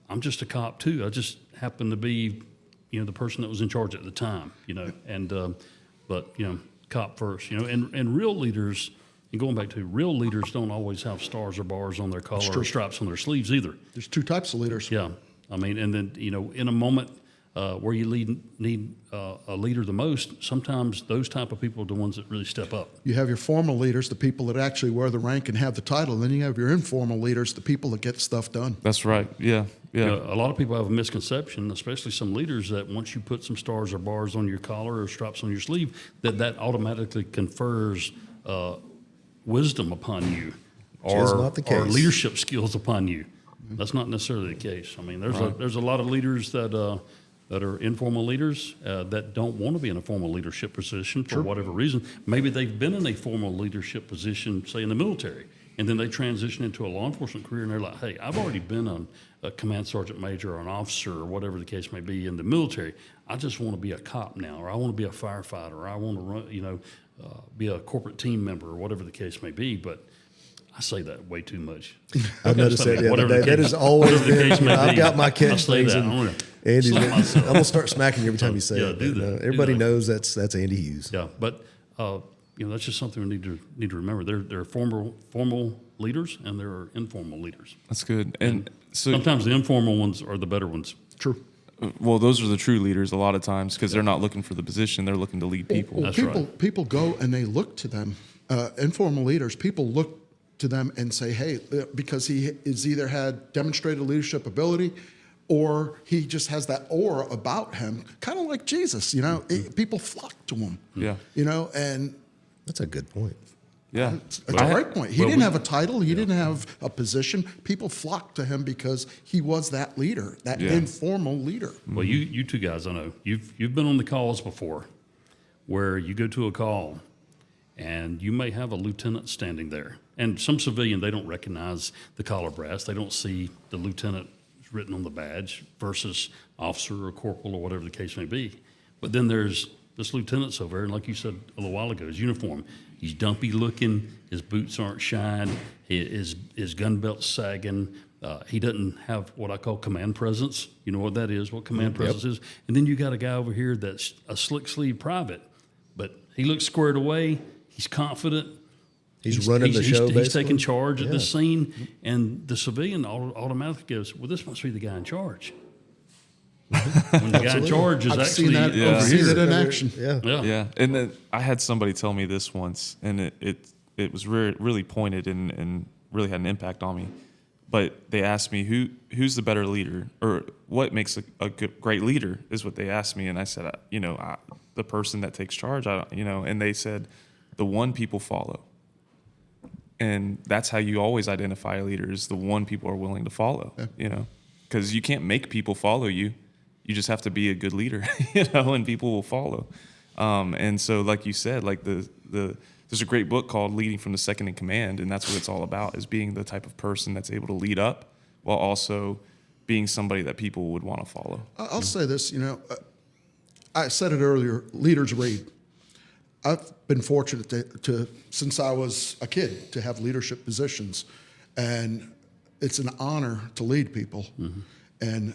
I'm just a cop too. I just happened to be, the person that was in charge at the time, but cop first, and real leaders. And going back to real leaders, don't always have stars or bars on their collar or stripes on their sleeves either. There's two types of leaders. Yeah, I mean, and then in a moment where you need a leader the most, sometimes those type of people are the ones that really step up. You have your formal leaders, the people that actually wear the rank and have the title, and then you have your informal leaders, the people that get stuff done. That's right. Yeah. A lot of people have a misconception, especially some leaders, that once you put some stars or bars on your collar or stripes on your sleeve, that automatically confers wisdom upon you, is not the or case. leadership skills upon you. That's not necessarily the case. I mean, there's a lot of leaders that are informal leaders that don't want to be in a formal leadership position for whatever reason. Maybe they've been in a formal leadership position, say in the military, and then they transition into a law enforcement career, and they're like, hey, I've already been a command sergeant major or an officer or whatever the case may be in the military. I just want to be a cop now, or I want to be a firefighter, or I want to run, be a corporate team member, or whatever the case may be. But I say that way too much. I've noticed that the other day. That has always been. I've got my catchphrase, and Andy's. I'm gonna start smacking you every time you say it. Do that. Everybody knows that's Andy Hughes. Yeah, but that's just something we need to remember. There are formal leaders and there are informal leaders. That's good. And so sometimes the informal ones are the better ones. True. Well, those are the true leaders a lot of times because they're not looking for the position; they're looking to lead people. That's people go and they look to them. Informal leaders, people look to them and say, hey, because he has either had demonstrated leadership ability or he just has that aura about him, kind of like Jesus, people flock to him. Yeah. And That's a good point. Yeah. it's a great point. He didn't have a title. He didn't have a position. People flocked to him because he was that leader, that informal leader. Well, you two guys, I know you've been on the calls before, where you go to a call, and you may have a lieutenant standing there, and some civilian, they don't recognize the collar brass. They don't see the lieutenant written on the badge versus officer or corporal or whatever the case may be. But then there's this lieutenant's over there, and like you said a little while ago, his uniform. He's dumpy looking. His boots aren't shined. His gun belt's sagging. He doesn't have what I call command presence. You know what that is, what command presence is. And then you got a guy over here that's a slick sleeve private, but he looks squared away. He's confident. He's running the show, He's basically. taking charge at this scene, and the civilian automatically goes, well, this must be the guy in charge. When the guy in charge is I've actually seen that, over I've seen here. it in action. Yeah. Yeah. And then I had somebody tell me this once, and it was really pointed and really had an impact on me. But they asked me who's the better leader, or what makes a great leader is what they asked me, and I said, the person that takes charge. And they said the one people follow, and that's how you always identify a leader is the one people are willing to follow. Yeah. Because you can't make people follow you. You just have to be a good leader, and people will follow. And so, like you said, like there's a great book called Leading from the Second in Command, and that's what it's all about, is being the type of person that's able to lead up while also being somebody that people would want to follow. I'll say this, I said it earlier, leaders read. I've been fortunate to since I was a kid, to have leadership positions, and it's an honor to lead people. Mm-hmm. And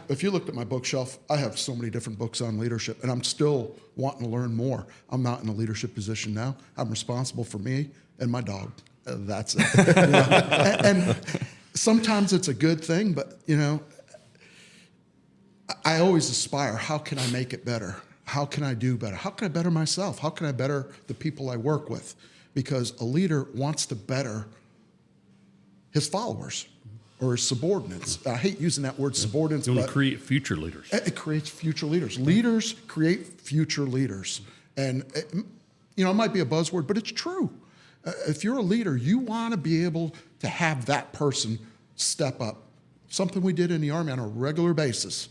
if you looked at my bookshelf, I have so many different books on leadership, and I'm still wanting to learn more. I'm not in a leadership position now. I'm responsible for me and my dog. That's it. And sometimes it's a good thing, but I always aspire, how can I make it better? How can I do better? How can I better myself? How can I better the people I work with? Because a leader wants to better his followers, or his subordinates. I hate using that word subordinates, You want but to create future leaders. it creates future leaders. Leaders create future leaders. And, it might be a buzzword, but it's true. If you're a leader, you want to be able to have that person step up. Something we did in the Army on a regular basis.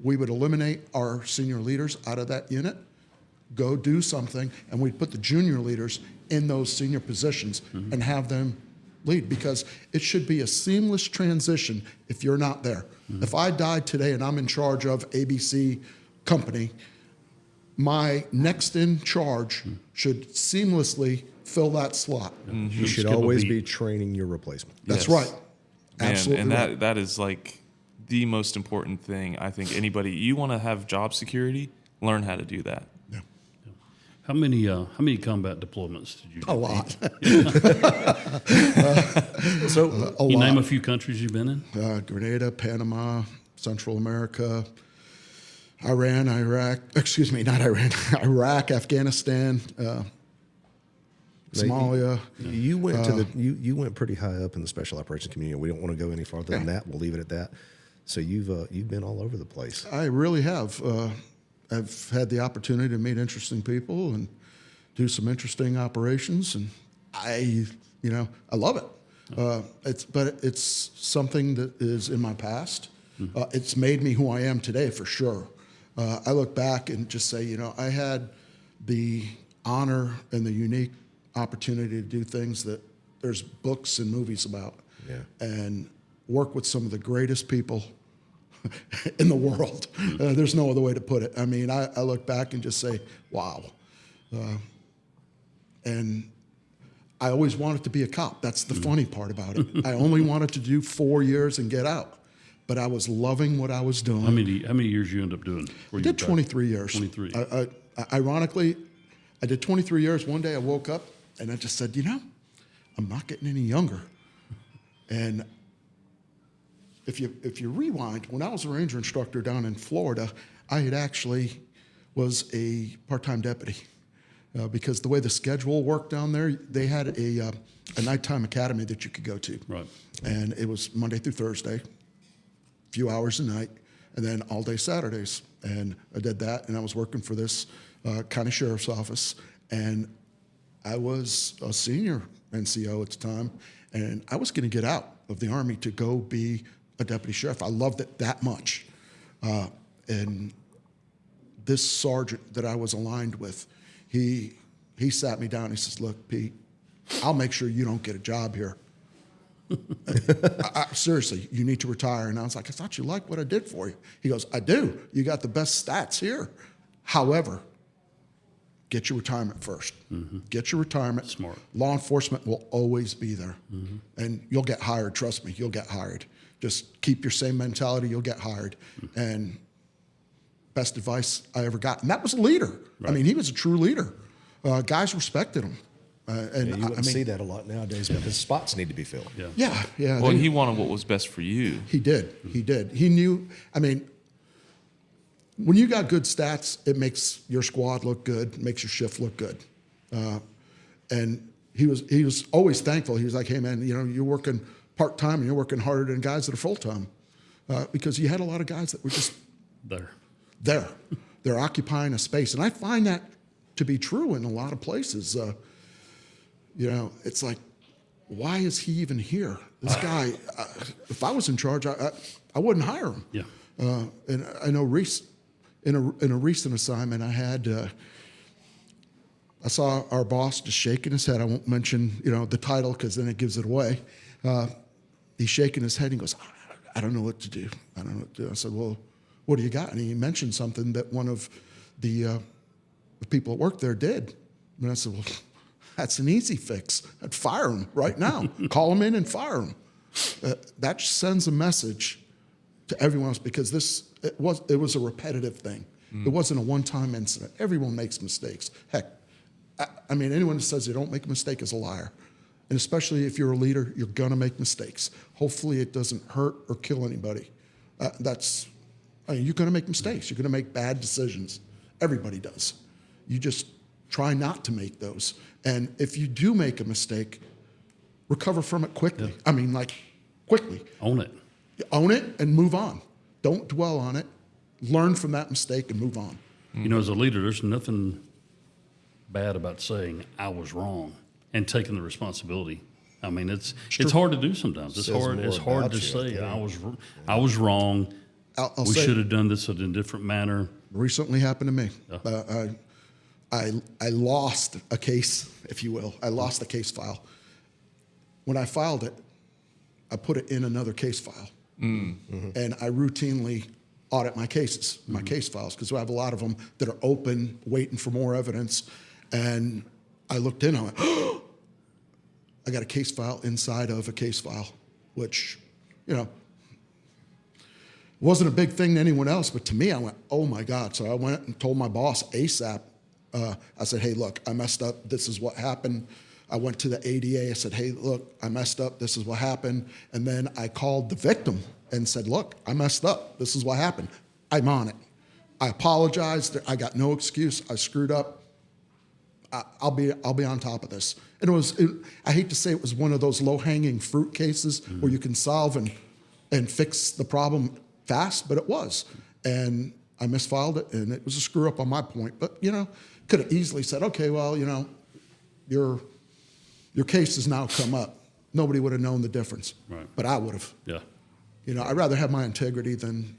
We would eliminate our senior leaders out of that unit, go do something, and we'd put the junior leaders in those senior positions and have them lead, because it should be a seamless transition if you're not there. If I died today and I'm in charge of ABC company, my next in charge should seamlessly fill that slot. You should skip a always beat. be training your replacement. That's Yes. right. Man, Absolutely and right. that is like the most important thing. I think you want to have job security, learn how to do that. Yeah. How many combat deployments did you do? A lot. So A You lot. name a few countries you've been in? Grenada, Panama, Central America, Iraq, Afghanistan, Somalia. you went to you went pretty high up in the special operations community. We don't want to go any farther than that. We'll leave it at that. So you've been all over the place. I really have. I've had the opportunity to meet interesting people and do some interesting operations, and I love it. It's something that is in my past. It's made me who I am today for sure. I look back and just say, I had the honor and the unique opportunity to do things that there's books and movies about, and work with some of the greatest people in the world. There's no other way to put it. I mean, I look back and just say, wow. And I always wanted to be a cop. That's the funny part about it. I only wanted to do 4 years and get out, but I was loving what I was doing. How many years you end up doing? I did 23 years. 23. Ironically, I did 23 years. One day I woke up and I just said, I'm not getting any younger. And if you rewind, when I was a ranger instructor down in Florida, I had actually was a part-time deputy because the way the schedule worked down there, they had a nighttime academy that you could go to. Right. And it was Monday through Thursday, a few hours a night, and then all day Saturdays. And I did that, and I was working for this county sheriff's office, and I was a senior NCO at the time, and I was going to get out of the Army to go be a deputy sheriff. I loved it that much. And this sergeant that I was aligned with, he sat me down. He says, "Look, Pete, I'll make sure you don't get a job here. Seriously, you need to retire." And I was like, "I thought you liked what I did for you." He goes, "I do. You got the best stats here. However, get your retirement first. Get your retirement. Smart. Law enforcement will always be there. And you'll get hired. Trust me, you'll get hired. Just keep your same mentality. You'll get hired." And best advice I ever got. And that was a leader. I mean, he was a true leader. Guys respected him. And You wouldn't see that a lot nowadays because spots need to be filled. Yeah. yeah. Well, and he wanted what was best for you. He did. He did. He knew. I mean, when you got good stats, it makes your squad look good, makes your shift look good. And he was always thankful. He was like, "Hey, man, you're working part-time and you're working harder than guys that are full-time." Because you had a lot of guys that were just there. They're occupying a space. And I find that to be true in a lot of places. It's like, why is he even here? This guy, if I was in charge, I wouldn't hire him. Yeah. And I know in a recent assignment I had, I saw our boss just shaking his head. I won't mention, the title because then it gives it away. He's shaking his head. He goes, "I don't know what to do. I don't know what to do." I said, "Well, what do you got?" And he mentioned something that one of the people that worked there did. And I said, "Well, that's an easy fix. I'd fire him right now. Call him in and fire him." That sends a message to everyone else because it was a repetitive thing. It wasn't a one-time incident. Everyone makes mistakes. Heck, I mean, anyone that says they don't make a mistake is a liar. And especially if you're a leader, you're going to make mistakes. Hopefully it doesn't hurt or kill anybody. You're going to make mistakes. You're going to make bad decisions. Everybody does. You just try not to make those. And if you do make a mistake, recover from it quickly. I mean, like quickly. Own it. Own it and move on. Don't dwell on it. Learn from that mistake and move on. You know, as a leader, there's nothing bad about saying I was wrong and taking the responsibility. I mean, it's hard to do sometimes. It's Says hard. more It's hard about to you, say yeah. I was wrong. I'll We say- should have done this in a different manner. Recently happened to me. I lost a case, if you will. I lost a case file. When I filed it, I put it in another case file. Mm-hmm. And I routinely audit my cases, my case files, because I have a lot of them that are open, waiting for more evidence. And I looked in, I went, oh, I got a case file inside of a case file, which, you know, wasn't a big thing to anyone else, but to me, I went, oh my God. So I went and told my boss ASAP. I said, hey, look, I messed up. This is what happened. I went to the ADA. I said, hey, look, I messed up. This is what happened. And then I called the victim and said, look, I messed up. This is what happened. I'm on it. I apologized. I got no excuse. I screwed up. I'll be on top of this. And I hate to say it was one of those low-hanging fruit cases where you can solve and fix the problem fast, but it was. And I misfiled it, and it was a screw up on my point. But, you know, could have easily said, okay, well, you know, your case has now come up. Nobody would have known the difference. Right. But I would have. Yeah. You know, I'd rather have my integrity than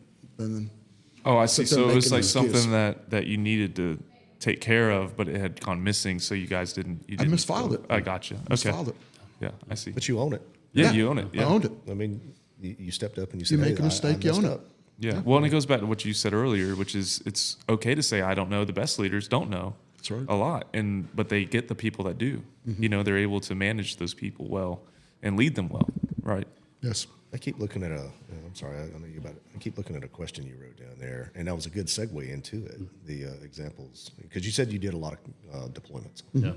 Oh, I see. sit there So it was making like an excuse. something that you needed to take care of, but it had gone missing, so you guys didn't. You didn't misfiled it. I gotcha. Okay. misfiled it. Yeah, I see. But you own it. Yeah, you own it. Yeah. I owned it. I mean, you stepped up and you You said, make hey, a mistake, you messed own it. up. Yeah. Well, and it goes back to what you said earlier, which is it's okay to say I don't know. The best leaders don't know. That's right. A lot, but they get the people that do. You know, they're able to manage those people well and lead them well. Right. Yes. I keep looking at I'm sorry, I know you about it. I keep looking at a question you wrote down there, and that was a good segue into it, the examples. Because you said you did a lot of deployments. Yeah.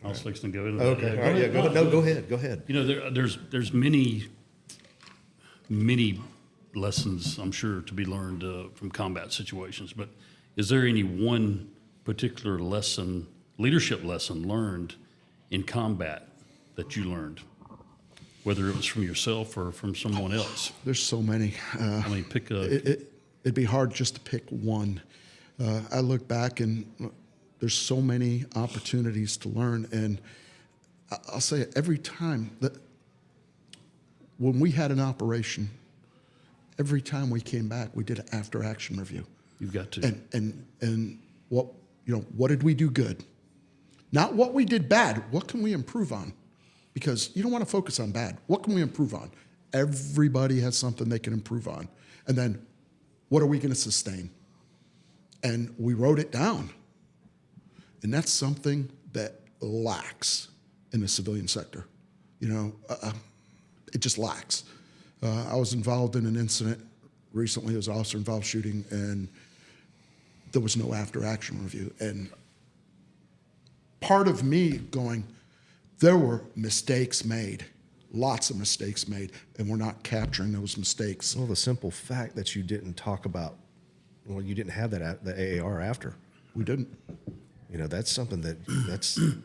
I was fixing to go into Okay. that. All right, yeah, go ahead. No, go ahead. Go ahead. You know, there's many lessons, I'm sure, to be learned from combat situations. But is there any one particular lesson, leadership lesson learned in combat that you learned, whether it was from yourself or from someone else? There's so many. I mean, pick a. It'd be hard just to pick one. I look back and there's so many opportunities to learn. And I'll say it every time that when we had an operation, every time we came back, we did an after action review. You've got to. And what did we do good? Not what we did bad. What can we improve on? Because you don't want to focus on bad. What can we improve on? Everybody has something they can improve on. And then what are we going to sustain? And we wrote it down. And that's something that lacks in the civilian sector. You know, it just lacks. I was involved in an incident recently. It was an officer-involved shooting, and there was no after-action review. And part of me going, there were mistakes made, lots of mistakes made, and we're not capturing those mistakes. Well, the simple fact that you didn't talk about, well, you didn't have the AAR after. We didn't. You know, that's something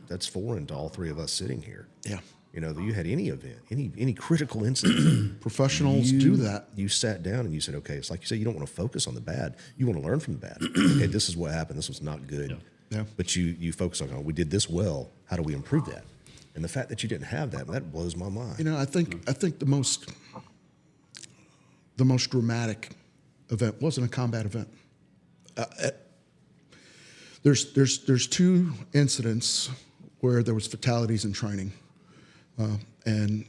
that's foreign to all three of us sitting here. Yeah. You know, you had any event, any critical incident. Professionals do that. You sat down and you said, okay, it's like you said, you don't want to focus on the bad. You want to learn from the bad. Okay, this is what happened. This was not good. Yeah. But you focus on, oh, we did this well. How do we improve that? And the fact that you didn't have that blows my mind. You know, I think the most dramatic event wasn't a combat event. There's two incidents where there was fatalities in training, and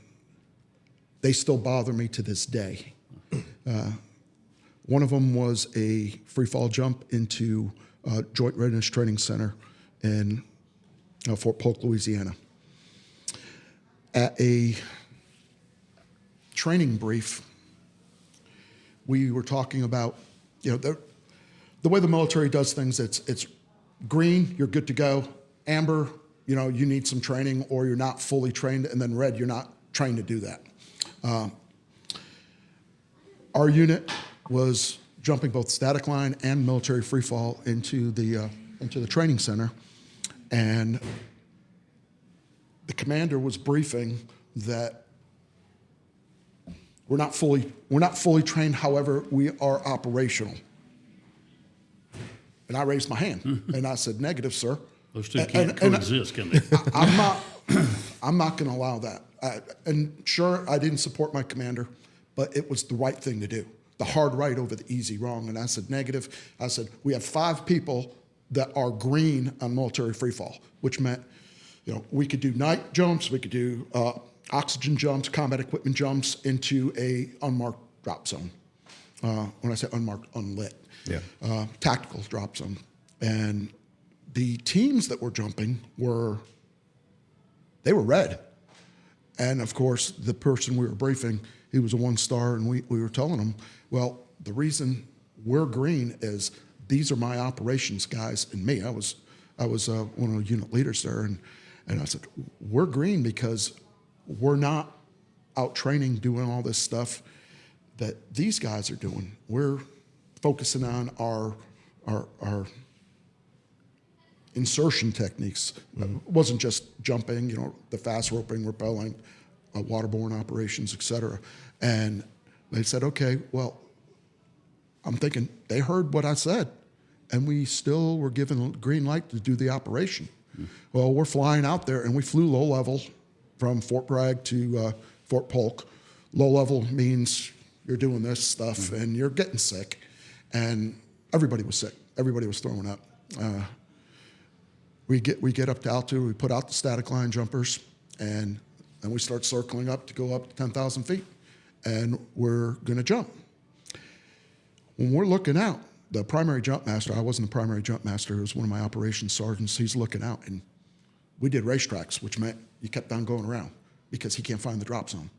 they still bother me to this day. One of them was a free fall jump into Joint Readiness Training Center in Fort Polk, Louisiana. At a training brief, we were talking about, you know, the way the military does things. It's green, you're good to go. Amber, you know, you need some training or you're not fully trained. And then red, you're not trained to do that. Our unit was jumping both static line and military free fall into the training center. And the commander was briefing that we're not fully trained. However, we are operational. And I raised my hand and I said, negative, sir. Those two can't coexist, can they? I'm not going to allow that. And sure, I didn't support my commander, but it was the right thing to do. The hard right over the easy wrong. And I said, negative. I said, we have 5 people that are green on military free fall, which meant, we could do night jumps, we could do oxygen jumps, combat equipment jumps into a unmarked drop zone. When I say unmarked, unlit. Yeah. Tactical drop zone. And the teams that were jumping were red. And of course, the person we were briefing, he was a 1-star, and we were telling him, well, the reason we're green is these are my operations guys and me. I was one of the unit leaders there, and I said, we're green because we're not out training doing all this stuff that these guys are doing. We're focusing on our insertion techniques. It wasn't just jumping, the fast roping, rappelling, waterborne operations, et cetera. And they said, okay, well, I'm thinking they heard what I said, and we still were given a green light to do the operation. Well, we're flying out there, and we flew low level from Fort Bragg to Fort Polk. Low level means you're doing this stuff, and you're getting sick. And everybody was sick. Everybody was throwing up. We get up to altitude. We put out the static line jumpers, and then we start circling up to go up to 10,000 feet, and we're going to jump. When we're looking out, the primary jump master, I wasn't the primary jump master, it was one of my operations sergeants, he's looking out, and we did racetracks, which meant you kept on going around because he can't find the drop zone.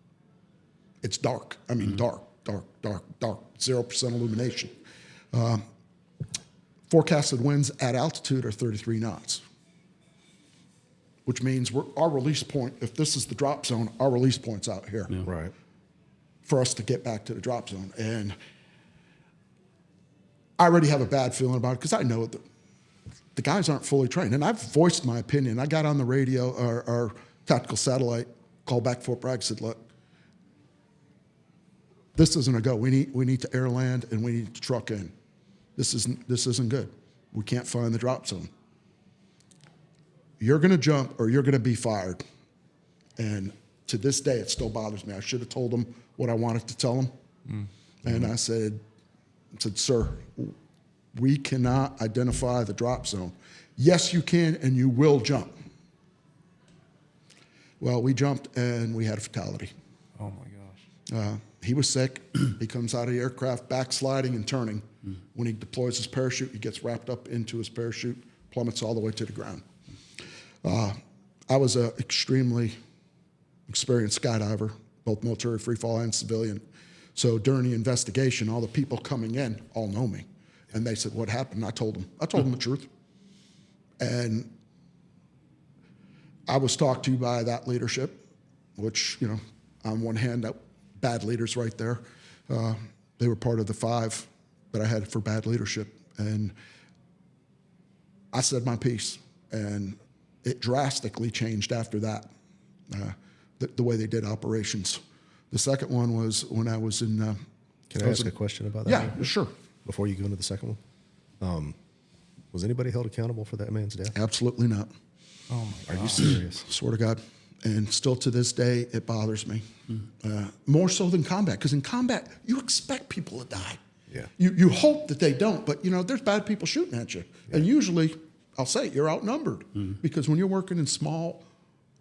It's dark. I mean, dark, 0% illumination. Forecasted winds at altitude are 33 knots, which means our release point, if this is the drop zone, our release point's out here. Yeah. Right. For us to get back to the drop zone. And I already have a bad feeling about it because I know that the guys aren't fully trained. And I've voiced my opinion. I got on the radio, our tactical satellite, called back Fort Bragg, said, look, this isn't a go. We need to air land and we need to truck in. This isn't good. We can't find the drop zone. You're going to jump or you're going to be fired. And to this day, it still bothers me. I should have told him what I wanted to tell him. And I said, sir, we cannot identify the drop zone. Yes, you can, and you will jump. Well, we jumped, and we had a fatality. Oh, my gosh. He was sick. He comes out of the aircraft, backsliding and turning. When he deploys his parachute, he gets wrapped up into his parachute, plummets all the way to the ground. I was an extremely experienced skydiver, both military free fall and civilian. So during the investigation, all the people coming in all know me. And they said, what happened? I told them the truth. And I was talked to by that leadership, which, on one hand, bad leaders right there. They were part of the 5 that I had for bad leadership. And I said my piece. And it drastically changed after that, the way they did operations. The second one was when I was in... Can I ask a question about that? Yeah, sure. Before you go into the second one? Was anybody held accountable for that man's death? Absolutely not. Oh, my Are you serious? Swear to God. And still to this day, it bothers me. More so than combat, because in combat, you expect people to die. Yeah. You hope that they don't, but there's bad people shooting at you. Yeah. And usually, I'll say it, you're outnumbered. Because when you're working in small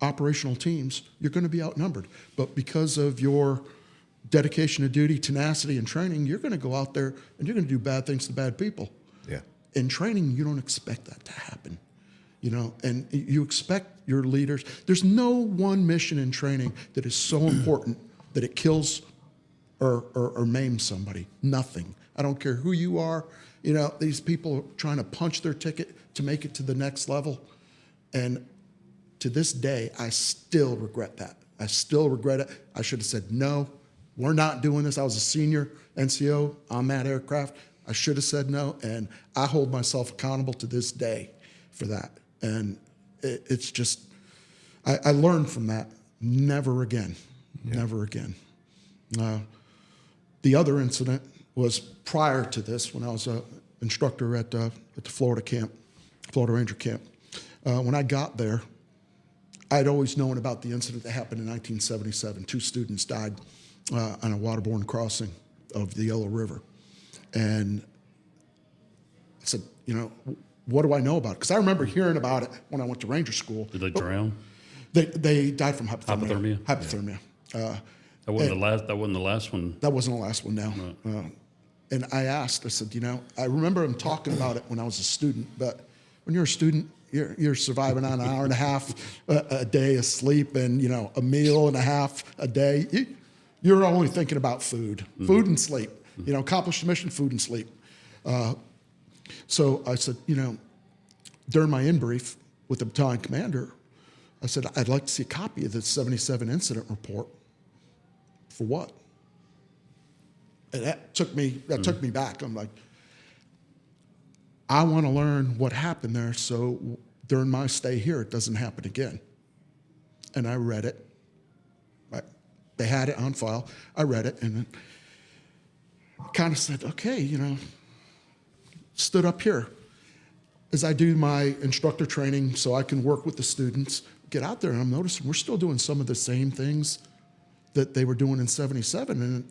operational teams, you're going to be outnumbered. But because of your dedication to duty, tenacity, and training, you're going to go out there and you're going to do bad things to bad people. Yeah. In training, you don't expect that to happen. And you expect your leaders. There's no one mission in training that is so important that it kills or maims somebody. Nothing. I don't care who you are. These people are trying to punch their ticket to make it to the next level. And to this day, I still regret that. I still regret it. I should have said, no, we're not doing this. I was a senior NCO on that aircraft. I should have said no, and I hold myself accountable to this day for that. And it's just, I learned from that. Never again. Yeah. Never again. The other incident was prior to this, when I was an instructor at the Florida Ranger camp. When I got there, I'd always known about the incident that happened in 1977. 2 students died on a waterborne crossing of the Yellow River. And I said, what do I know about it? Because I remember hearing about it when I went to Ranger School. Did they drown? They died from hypothermia. Hypothermia. That wasn't the last one. That wasn't the last one, no. Right. And I asked, I said, I remember him talking about it when I was a student, but when you're a student, you're surviving on an hour and a half a day of sleep and, a meal and a half a day. You're only thinking about food and sleep. Accomplish the mission, food and sleep. So I said, during my in-brief with the battalion commander, I said, I'd like to see a copy of the 77 incident report. For what? And that took me back. I'm like, I want to learn what happened there so during my stay here, it doesn't happen again. And I read it. They had it on file. I read it and kind of said, okay, stood up here. As I do my instructor training so I can work with the students, get out there and I'm noticing we're still doing some of the same things that they were doing in 77. And,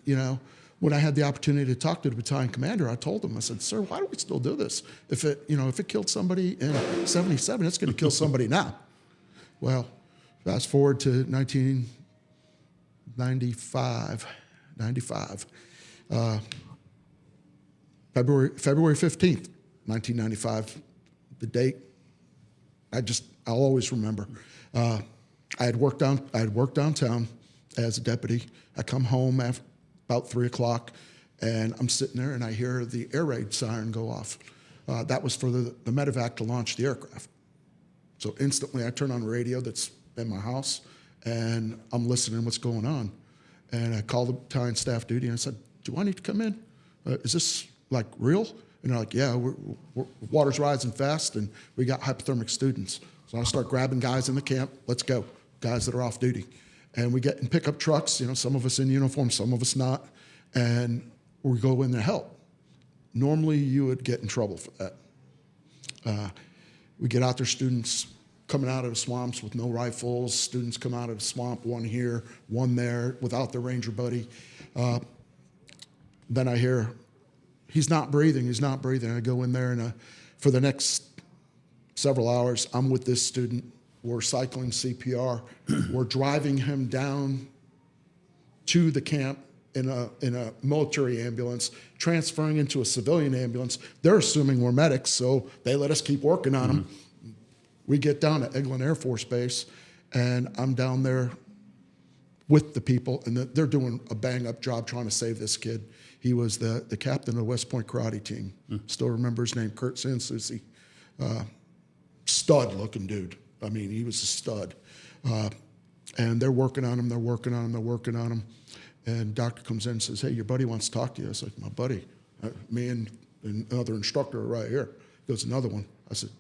when I had the opportunity to talk to the battalion commander, I told him, I said, sir, why do we still do this? If it killed somebody in 77, it's going to kill somebody now. Well, fast forward to 1995, February 15th, 1995, the date, I'll always remember. I had worked downtown as a deputy. I come home after about 3 o'clock, and I'm sitting there, and I hear the air raid siren go off. That was for the medevac to launch the aircraft. So instantly, I turn on the radio that's in my house, and I'm listening what's going on. And I called the battalion staff duty, and I said, do I need to come in? Is this, real? And they're like, yeah, water's rising fast, and we got hypothermic students. So I start grabbing guys in the camp. Let's go, guys that are off duty. And we get in pickup trucks, some of us in uniform, some of us not, and we go in to help. Normally, you would get in trouble for that. We get out there, students coming out of the swamps with no rifles, students come out of the swamp, one here, one there, without their ranger buddy. Then I hear, he's not breathing. I go in there, and for the next several hours, I'm with this student. We're cycling CPR. We're driving him down to the camp in a military ambulance, transferring into a civilian ambulance. They're assuming we're medics, so they let us keep working on him. We get down to Eglin Air Force Base, and I'm down there with the people, and they're doing a bang-up job trying to save this kid. He was the captain of the West Point karate team. Still remember his name, Kurt Sansusi. Stud-looking dude. I mean, he was a stud. And they're working on him. And doctor comes in and says, hey, your buddy wants to talk to you. I said, my buddy? Me and another instructor are right here. He goes, another one. I said,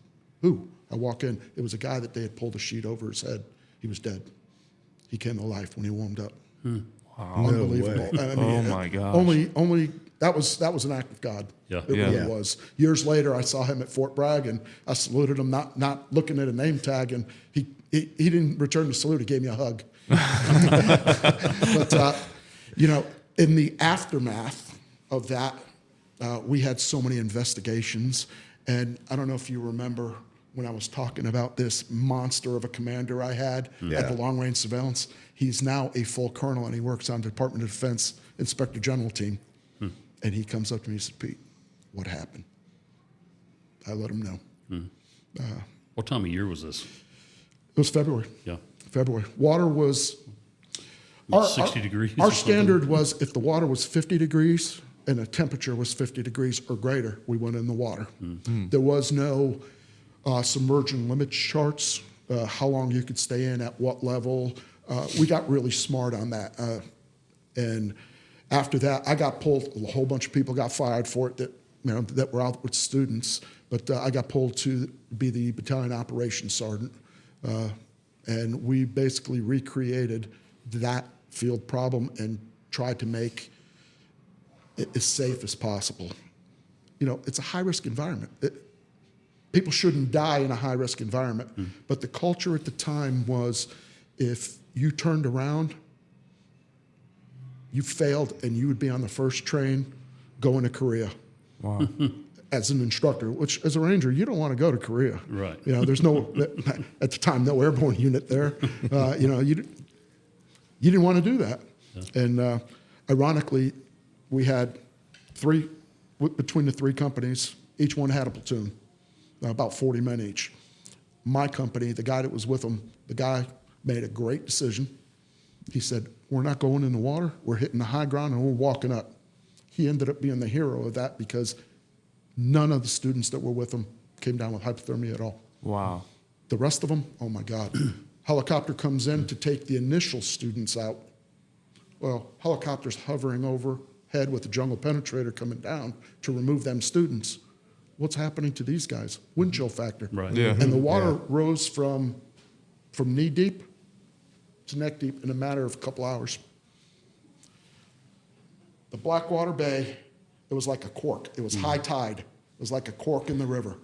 who? I walk in. It was a guy that they had pulled a sheet over his head. He was dead. He came to life when he warmed up. Wow. Unbelievable. No way. I mean, Oh my gosh. Only that was an act of God. Yeah. It really Yeah. was. Years later, I saw him at Fort Bragg, and I saluted him, not looking at a name tag, and he didn't return the salute. He gave me a hug. But in the aftermath of that, we had so many investigations, and I don't know if you remember when I was talking about this monster of a commander I had at the Long Range Surveillance. He's now a full colonel, and he works on the Department of Defense Inspector General team. And he comes up to me and said, Pete, what happened? I let him know. What time of year was this? It was February. Yeah. February. Water was... 60 degrees? Our or something? standard was if the water was 50 degrees and the temperature was 50 degrees or greater, we went in the water. There was no submersion limit charts, how long you could stay in, at what level. We got really smart on that. And after that, I got pulled. A whole bunch of people got fired for it that were out with students. But I got pulled to be the battalion operations sergeant. And we basically recreated that field problem and tried to make as safe as possible. You know, it's a high-risk environment. People shouldn't die in a high-risk environment, but the culture at the time was if you turned around, you failed, and you would be on the first train going to Korea. Wow. As an instructor, which as a Ranger, you don't want to go to Korea. Right. You know, there's no, at the time, no airborne unit there. You know, you didn't want to do that. Yeah. And ironically, we had between the three companies, each one had a platoon, about 40 men each. My company, the guy that was with them, the guy made a great decision. He said, we're not going in the water, we're hitting the high ground and we're walking up. He ended up being the hero of that because none of the students that were with him came down with hypothermia at all. Wow. The rest of them, oh my God. Helicopter comes in to take the initial students out. Well, helicopter's hovering overhead with the jungle penetrator coming down to remove them students. What's happening to these guys? Wind chill factor. Right. Yeah. And the water rose from knee deep to neck deep in a matter of a couple hours. The Blackwater Bay, it was like a cork. It was high tide. It was like a cork in the river.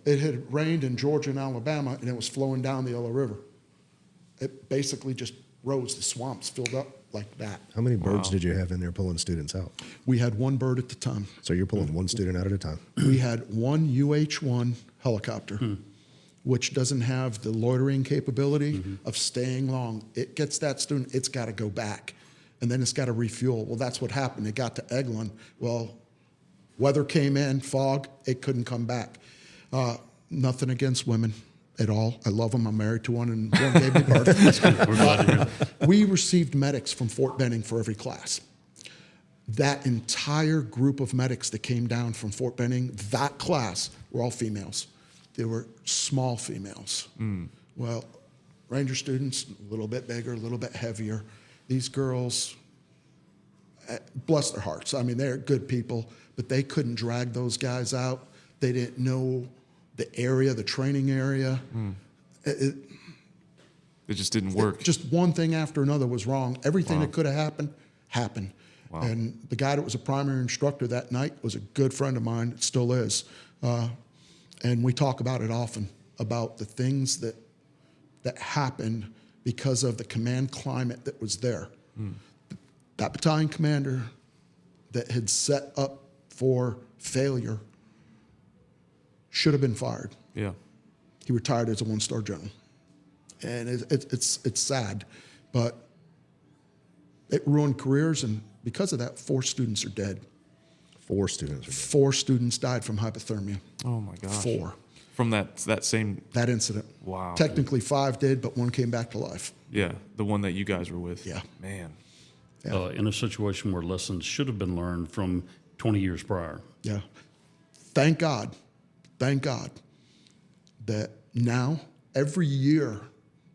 It had rained in Georgia and Alabama, and it was flowing down the Yellow River. It basically just rose. The swamps filled up like that. How many birds did you have in there pulling students out? We had one bird at the time. So you're pulling one student out at a time. We had one UH-1 helicopter, which doesn't have the loitering capability of staying long. It gets that student, it's got to go back. And then it's got to refuel. Well, that's what happened. It got to Eglin. Well, weather came in, fog, it couldn't come back. Nothing against women at all. I love them. I'm married to one, and one gave me birth. We received medics from Fort Benning for every class. That entire group of medics that came down from Fort Benning, that class, were all females. They were small females. Well, Ranger students, a little bit bigger, a little bit heavier. These girls, bless their hearts. I mean, they're good people, but they couldn't drag those guys out. They didn't know the area, the training area. It just didn't work. Just one thing after another was wrong. Everything Wow. that could have happened, happened. Wow. And the guy that was a primary instructor that night was a good friend of mine, it still is. And we talk about it often, about the things that happened because of the command climate that was there. That battalion commander that had set up for failure should have been fired. Yeah. He retired as a one-star general. And it's sad, but it ruined careers, and because of that, 4 students are dead. 4 students are dead. 4 students died from hypothermia. Oh my gosh. 4. From that same. That incident. Wow. Technically 5 did, but 1 came back to life. Yeah, the one that you guys were with. Yeah. Man. In a situation where lessons should have been learned from 20 years prior. Yeah. Thank God that now every year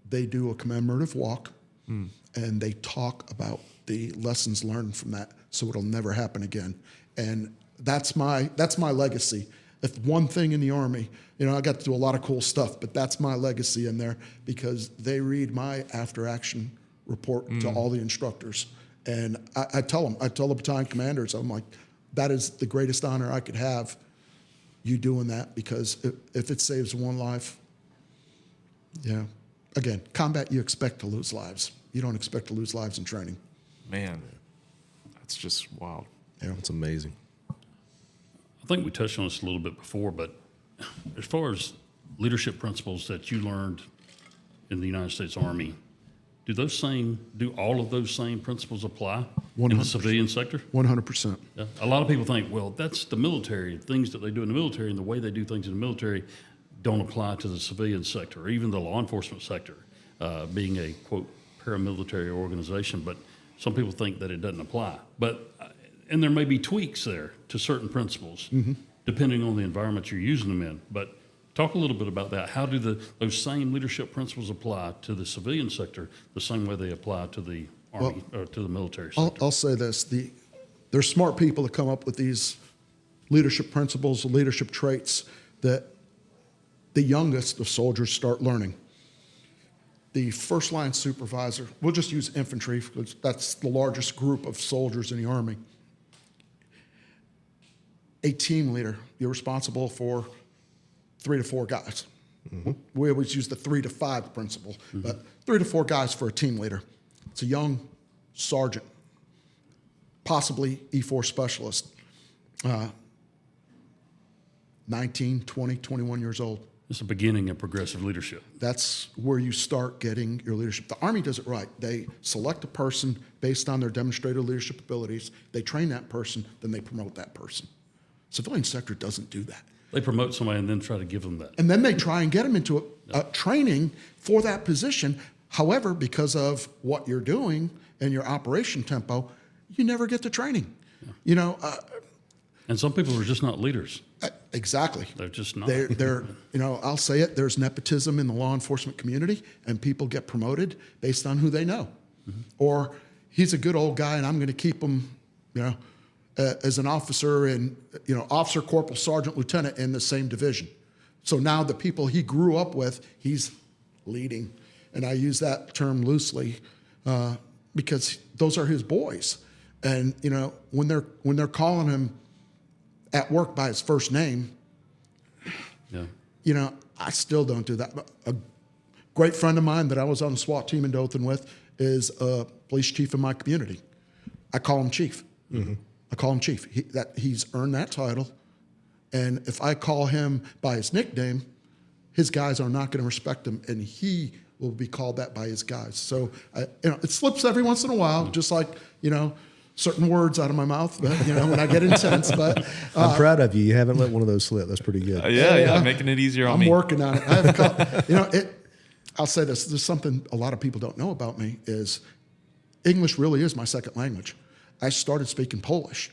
they do a commemorative walk and they talk about the lessons learned from that, so it'll never happen again. And that's my legacy. If one thing in the Army, I got to do a lot of cool stuff, but that's my legacy in there, because they read my after-action report to all the instructors. And I tell the battalion commanders, I'm like, that is the greatest honor I could have, you doing that, because if it saves one life, again, combat, you expect to lose lives. You don't expect to lose lives in training. Man. That's just wild. Yeah, it's amazing. I think we touched on this a little bit before, but as far as leadership principles that you learned in the United States Army, do all of those same principles apply in the 100%. civilian sector? 100%. Yeah. A lot of people think, well, that's the military, things that they do in the military, and the way they do things in the military don't apply to the civilian sector, or even the law enforcement sector, being a, quote, paramilitary organization. But some people think that it doesn't apply. And there may be tweaks there to certain principles, depending on the environment you're using them in. But talk a little bit about that. How do those same leadership principles apply to the civilian sector the same way they apply to the Army or to the military sector? I'll say this. There's smart people that come up with these leadership principles, leadership traits that the youngest of soldiers start learning. The first line supervisor, we'll just use infantry because that's the largest group of soldiers in the Army. a team leader, you're responsible for 3 to 4 guys. We always use the 3 to 5 principle, but 3 to 4 guys for a team leader. It's a young sergeant, possibly E4 specialist, 19, 20, 21 years old. It's the beginning of progressive leadership. That's where you start getting your leadership. The Army does it right. They select a person based on their demonstrated leadership abilities. They train that person, then they promote that person. Civilian sector doesn't do that. They promote somebody and then try to give them that. And then they try and get them into a training for that position. However, because of what you're doing and your operation tempo, you never get the training. You know, And some people are just not leaders. exactly. They're just not. They're, you know, I'll say it, there's nepotism in the law enforcement community, and people get promoted based on who they know. Or he's a good old guy, and I'm going to keep him, you know, as an officer and, you know, officer, corporal, sergeant, lieutenant in the same division. So now the people he grew up with, he's leading. And I use that term loosely because those are his boys. And, you know, when they're calling him at work by his first name, Yeah. you know, I still don't do that. But a great friend of mine that I was on the SWAT team in Dothan with is a police chief in my community. I call him chief. I call him chief. He's earned that title. And if I call him by his nickname, his guys are not going to respect him, and he will be called that by his guys. So, you know, it slips every once in a while, just like, you know, certain words out of my mouth, but, you know, when I get intense. But I'm proud of you. You haven't let one of those slip. That's pretty good. Yeah, making it easier on I'm me. working on it. I have a couple, you know, I'll say this. There's something a lot of people don't know about me is English really is my second language. I started speaking Polish,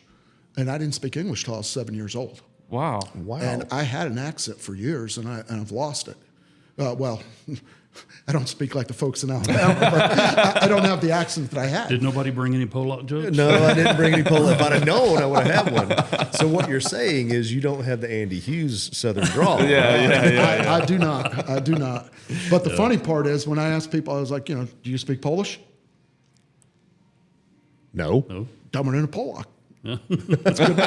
and I didn't speak English till I was 7 years old. Wow. Wow. And I had an accent for years, and I've lost it. Well, I don't speak like the folks in Alabama, but I don't have the accent that I had. Did nobody bring any Polak jokes? No, I didn't bring any polo. If I'd have known, I would have had one. So what you're saying is you don't have the Andy Hughes Southern drawl. I do not. I do not. But the funny part is when I ask people, I was like, you know, do you speak Polish? No. No. Dumber than a Polak. That's good.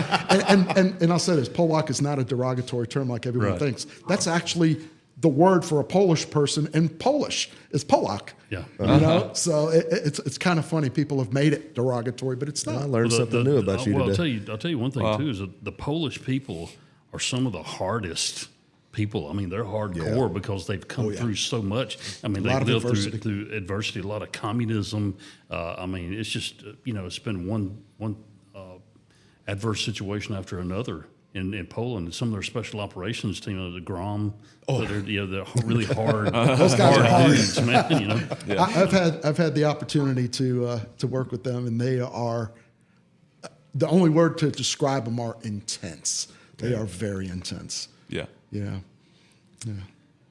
And I'll say this, Polak is not a derogatory term like everyone Right. thinks. That's actually the word for a Polish person in Polish is Polak. Yeah. You know, so it's kind of funny. People have made it derogatory, but it's I not. learned something new about you well, today. I'll tell you one thing too is that the Polish people are some of the hardest people. I mean, they're hardcore because they've come through so much. I mean, A lot they've of lived adversity. through adversity, a lot of communism. I mean, it's just you know, it's been one adverse situation after another. In Poland, some of their special operations team, the Grom, they're really hard. Those guys are hard. dudes, man. You know, I've had the opportunity to work with them, and they are the only word to describe them are intense. They are very intense. Yeah. Yeah.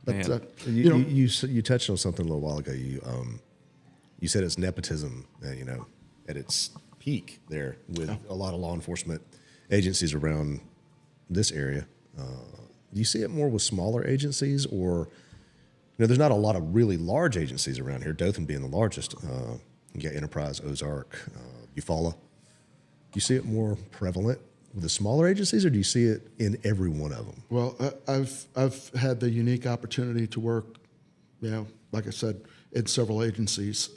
But, Man. you know, You touched on something a little while ago. You said it's nepotism, you know, at its peak there with a lot of law enforcement agencies around this area. Do you see it more with smaller agencies, or you know, there's not a lot of really large agencies around here, Dothan being the largest. You got Enterprise, Ozark, Eufaula. Do you see it more prevalent with the smaller agencies, or do you see it in every one of them? well, I've had the unique opportunity to work, you know, like I said, in several agencies.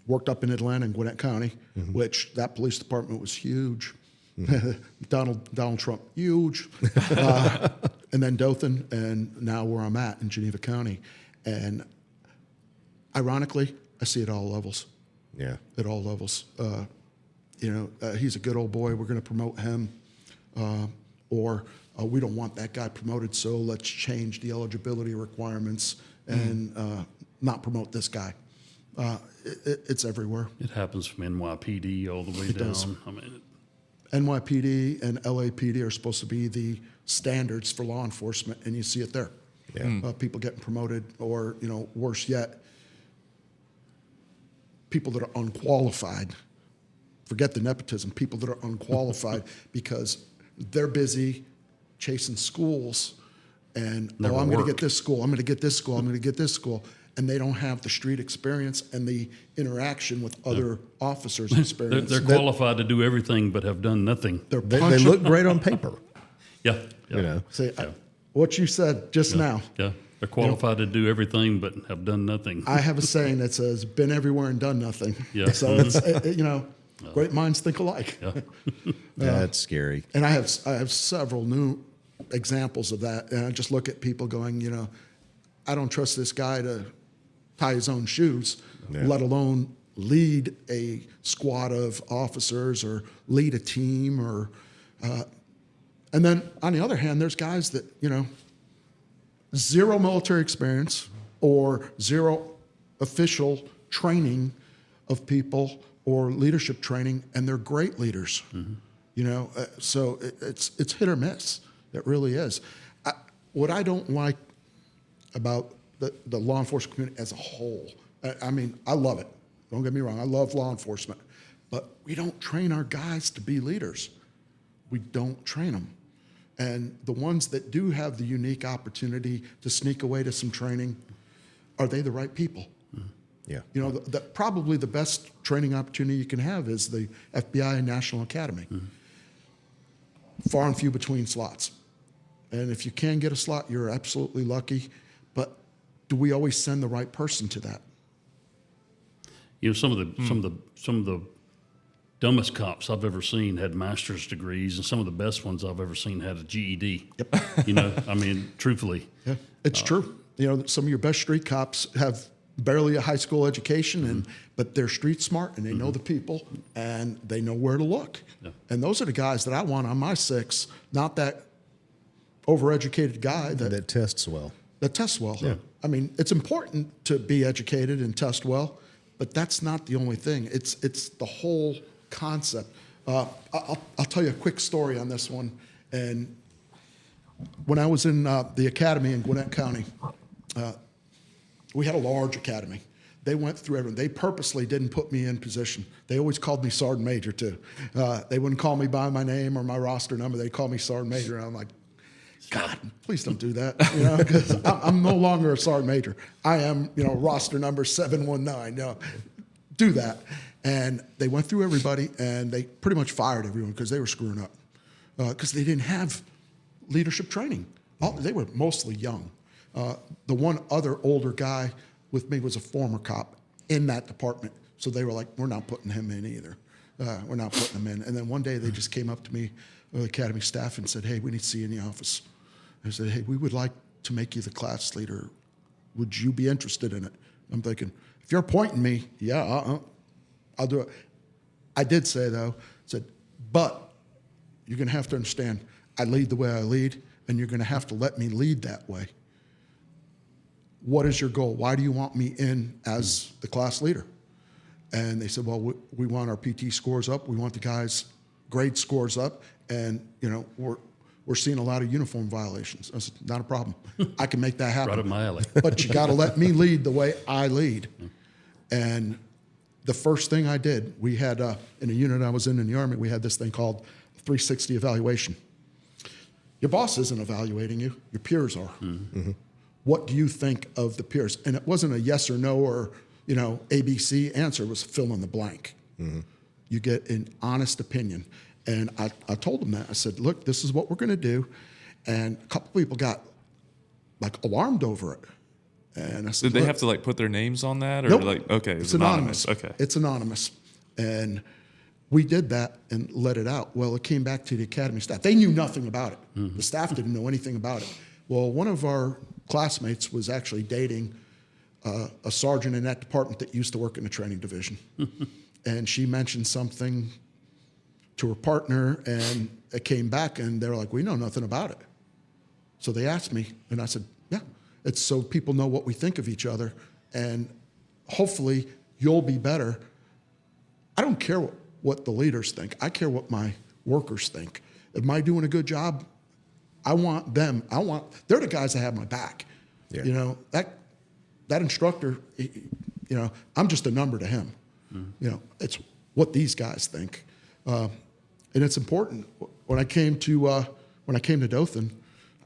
Worked up in Atlanta and Gwinnett County, which that police department was huge. Donald Trump, huge. And then Dothan, and now where I'm at in Geneva County. And ironically, I see it at all levels. Yeah. At all levels. You know, he's a good old boy. We're going to promote him. Or we don't want that guy promoted, so let's change the eligibility requirements and not promote this guy. It's everywhere. it happens from NYPD all the way It down. does. I mean, NYPD and LAPD are supposed to be the standards for law enforcement, and you see it there. Yeah. People getting promoted, or, you know, worse yet, people that are unqualified. Forget the nepotism. People that are unqualified because they're busy chasing schools, and Never I'm going to work. get this school. I'm going to get this school. I'm going to get this school, and they don't have the street experience and the interaction with other officers' experience. They're qualified to do everything but have done nothing. They look great on paper. Yeah. You know, See, what you said just now. Yeah. They're qualified to do everything but have done nothing. I have a saying that says, "Been everywhere and done nothing." Yeah. So it's great minds think alike. Yeah. that's scary. And I have several new examples of that, and I just look at people going, I don't trust this guy to tie his own shoes, let alone lead a squad of officers or lead a team, or. And then on the other hand, there's guys that zero military experience or zero official training of people or leadership training, and they're great leaders. So it's hit or miss. It really is. What I don't like about the law enforcement community as a whole, I mean, I love it. Don't get me wrong. I love law enforcement. But we don't train our guys to be leaders. We don't train them. And the ones that do have the unique opportunity to sneak away to some training, are they the right people? Yeah. Probably the best training opportunity you can have is the FBI National Academy. Far and few between slots. And if you can get a slot, you're absolutely lucky. But do we always send the right person to that? Some of the dumbest cops I've ever seen had master's degrees, and some of the best ones I've ever seen had a GED. Yep. I mean, truthfully. Yeah, it's true. Some of your best street cops have barely a high school education, but they're street smart, and they know the people, and they know where to look. Yeah. And those are the guys that I want on my six, not that overeducated guy that tests well. That tests well. Yeah. I mean, it's important to be educated and test well, but that's not the only thing. It's the whole concept. I'll tell you a quick story on this one. And when I was in the academy in Gwinnett County, we had a large academy. They went through everything. They purposely didn't put me in position. They always called me Sergeant Major, too. They wouldn't call me by my name or my roster number. They'd call me Sergeant Major. And I'm like, God, please don't do that, because I'm no longer a Sergeant Major. I am, roster number 719. Do that. And they went through everybody, and they pretty much fired everyone because they were screwing up, because they didn't have leadership training. They were mostly young. The one other older guy with me was a former cop in that department. So they were like, we're not putting him in either. We're not putting him in. And then one day they just came up to me, the academy staff, and said, hey, we need to see you in the office. I said, hey, we would like to make you the class leader. Would you be interested in it? I'm thinking, if you're appointing me, yeah, I'll do it. I did say, though, but you're going to have to understand, I lead the way I lead, and you're going to have to let me lead that way. What is your goal? Why do you want me in as the class leader? And they said, well, we want our PT scores up. We want the guys' grade scores up. And, we're seeing a lot of uniform violations. I said, not a problem. I can make that happen. Right up my alley. But you got to let me lead the way I lead. And the first thing I did, we had, in a unit I was in the Army, we had this thing called 360 evaluation. Your boss isn't evaluating you. Your peers are. Mm-hmm. What do you think of the peers? And it wasn't a yes or no or, ABC answer. It was fill in the blank. Mm-hmm. You get an honest opinion. And I told them that. I said, look, this is what we're going to do. And a couple people got, alarmed over it. And I said, did they have to, put their names on that? Or nope. Okay, it's anonymous. Okay. It's anonymous. And we did that and let it out. Well, it came back to the academy staff. They knew nothing about it. Mm-hmm. The staff didn't know anything about it. Well, one of our classmates was actually dating a sergeant in that department that used to work in the training division. And she mentioned something to her partner, and it came back, and they were like, we know nothing about it. So they asked me, and I said, yeah, it's so people know what we think of each other, and hopefully you'll be better. I don't care what the leaders think. I care what my workers think. Am I doing a good job? I want them. They're the guys that have my back. Yeah. That instructor, I'm just a number to him. Mm. It's what these guys think. And it's important. When I came to Dothan,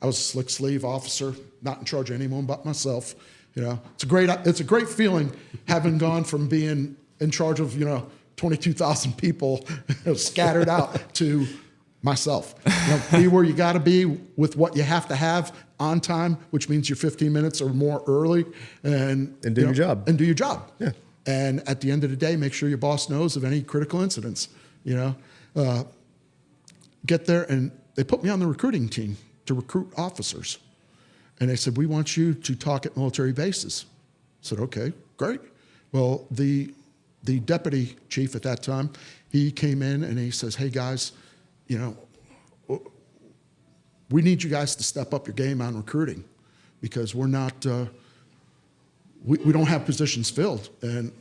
I was a slick sleeve officer, not in charge of anyone but myself. It's a great feeling having gone from being in charge of 22,000 people scattered out to myself. Be where you got to be with what you have to have on time, which means you're 15 minutes or more early, and do your job. And do your job. Yeah. And at the end of the day, make sure your boss knows of any critical incidents. Get there, and they put me on the recruiting team to recruit officers. And they said, we want you to talk at military bases. I said, okay, great. Well, the deputy chief at that time, he came in and he says, hey guys, we need you guys to step up your game on recruiting because we're not, we don't have positions filled. And I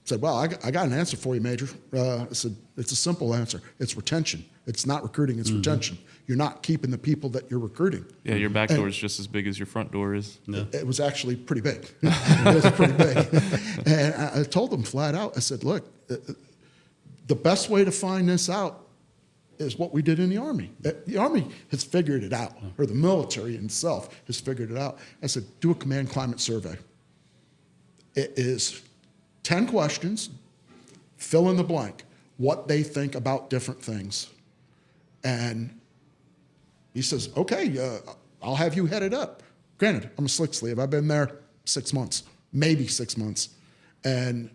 said, well, I got an answer for you, Major. I said, it's a simple answer. It's retention. It's not recruiting, it's retention. You're not keeping the people that you're recruiting. Yeah, your back door is just as big as your front door is. No. It was actually pretty big. It was pretty big. And I told them flat out, I said, look, the best way to find this out is what we did in the Army. The Army has figured it out, or the military itself has figured it out. I said, do a command climate survey. It is 10 questions, fill in the blank, what they think about different things. And he says, okay, I'll have you headed up. Granted, I'm a slick sleeve. I've been there 6 months, maybe 6 months. And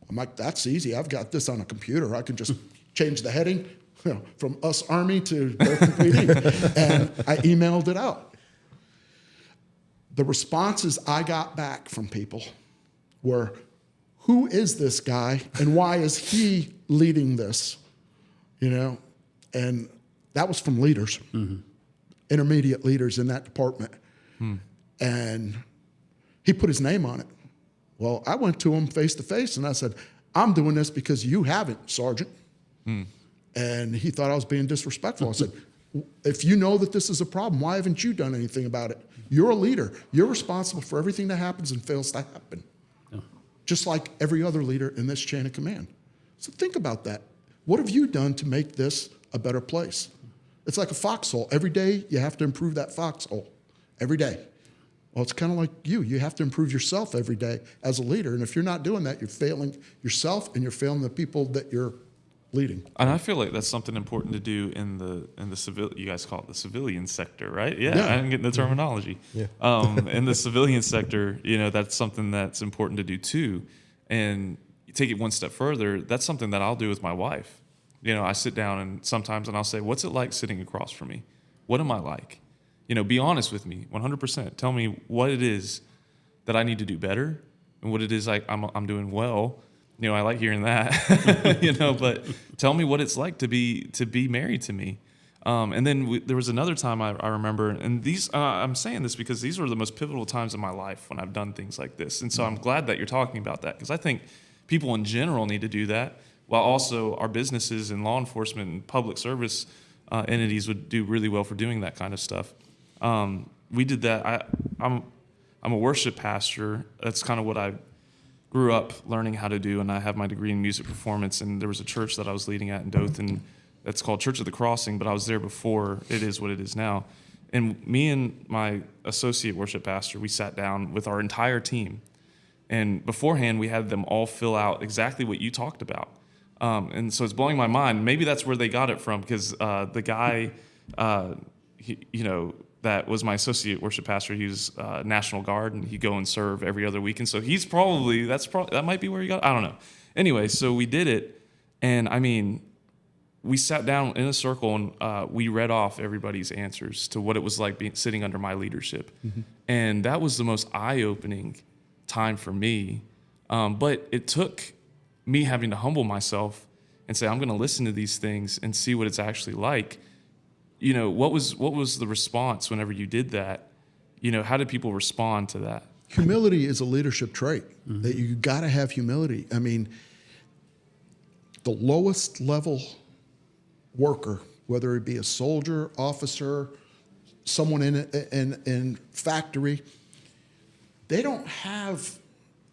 I'm like, that's easy. I've got this on a computer. I can just change the heading from us Army to Dothan PD. And I emailed it out. The responses I got back from people were, who is this guy and why is he leading this? And that was from leaders, intermediate leaders in that department. And he put his name on it. Well, I went to him face to face and I said, I'm doing this because you haven't, Sergeant. And he thought I was being disrespectful. I said, if you know that this is a problem, why haven't you done anything about it? You're a leader. You're responsible for everything that happens and fails to happen. Just like every other leader in this chain of command. So think about that. What have you done to make this a better place? It's like a foxhole. Every day you have to improve that foxhole. Every day. Well, it's kind of like you. You have to improve yourself every day as a leader. And if you're not doing that, you're failing yourself and you're failing the people that you're leading. And I feel like that's something important to do in the civil. You guys call it the civilian sector, right? Yeah. I didn't get the terminology. Yeah. In the civilian sector, that's something that's important to do too. And you take it one step further. That's something that I'll do with my wife. I sit down and sometimes I'll say, "What's it like sitting across from me? What am I like? Be honest with me, 100%. Tell me what it is that I need to do better, and what it is I'm doing well." I like hearing that, but tell me what it's like to be married to me. And then there was another time I remember, and these I'm saying this because these were the most pivotal times in my life when I've done things like this. And so I'm glad that you're talking about that because I think people in general need to do that, while also our businesses and law enforcement and public service entities would do really well for doing that kind of stuff. We did that. I'm a worship pastor. That's kind of what I grew up learning how to do, and I have my degree in music performance, and there was a church that I was leading at in Dothan that's called Church of the Crossing, but I was there before it is what it is now. And me and my associate worship pastor, we sat down with our entire team, and beforehand we had them all fill out exactly what you talked about. And so it's blowing my mind. Maybe that's where they got it from, because the guy, that was my associate worship pastor. He was National Guard, and he'd go and serve every other week. And so he's probably, that might be where he got it. I don't know. Anyway, so we did it. And we sat down in a circle and we read off everybody's answers to what it was like sitting under my leadership. And that was the most eye-opening time for me. But it took me having to humble myself and say, I'm going to listen to these things and see what it's actually like. What was the response whenever you did that? How did people respond to that? Humility is a leadership trait. That you got to have humility. I mean, the lowest level worker, whether it be a soldier, officer, someone in factory, they don't have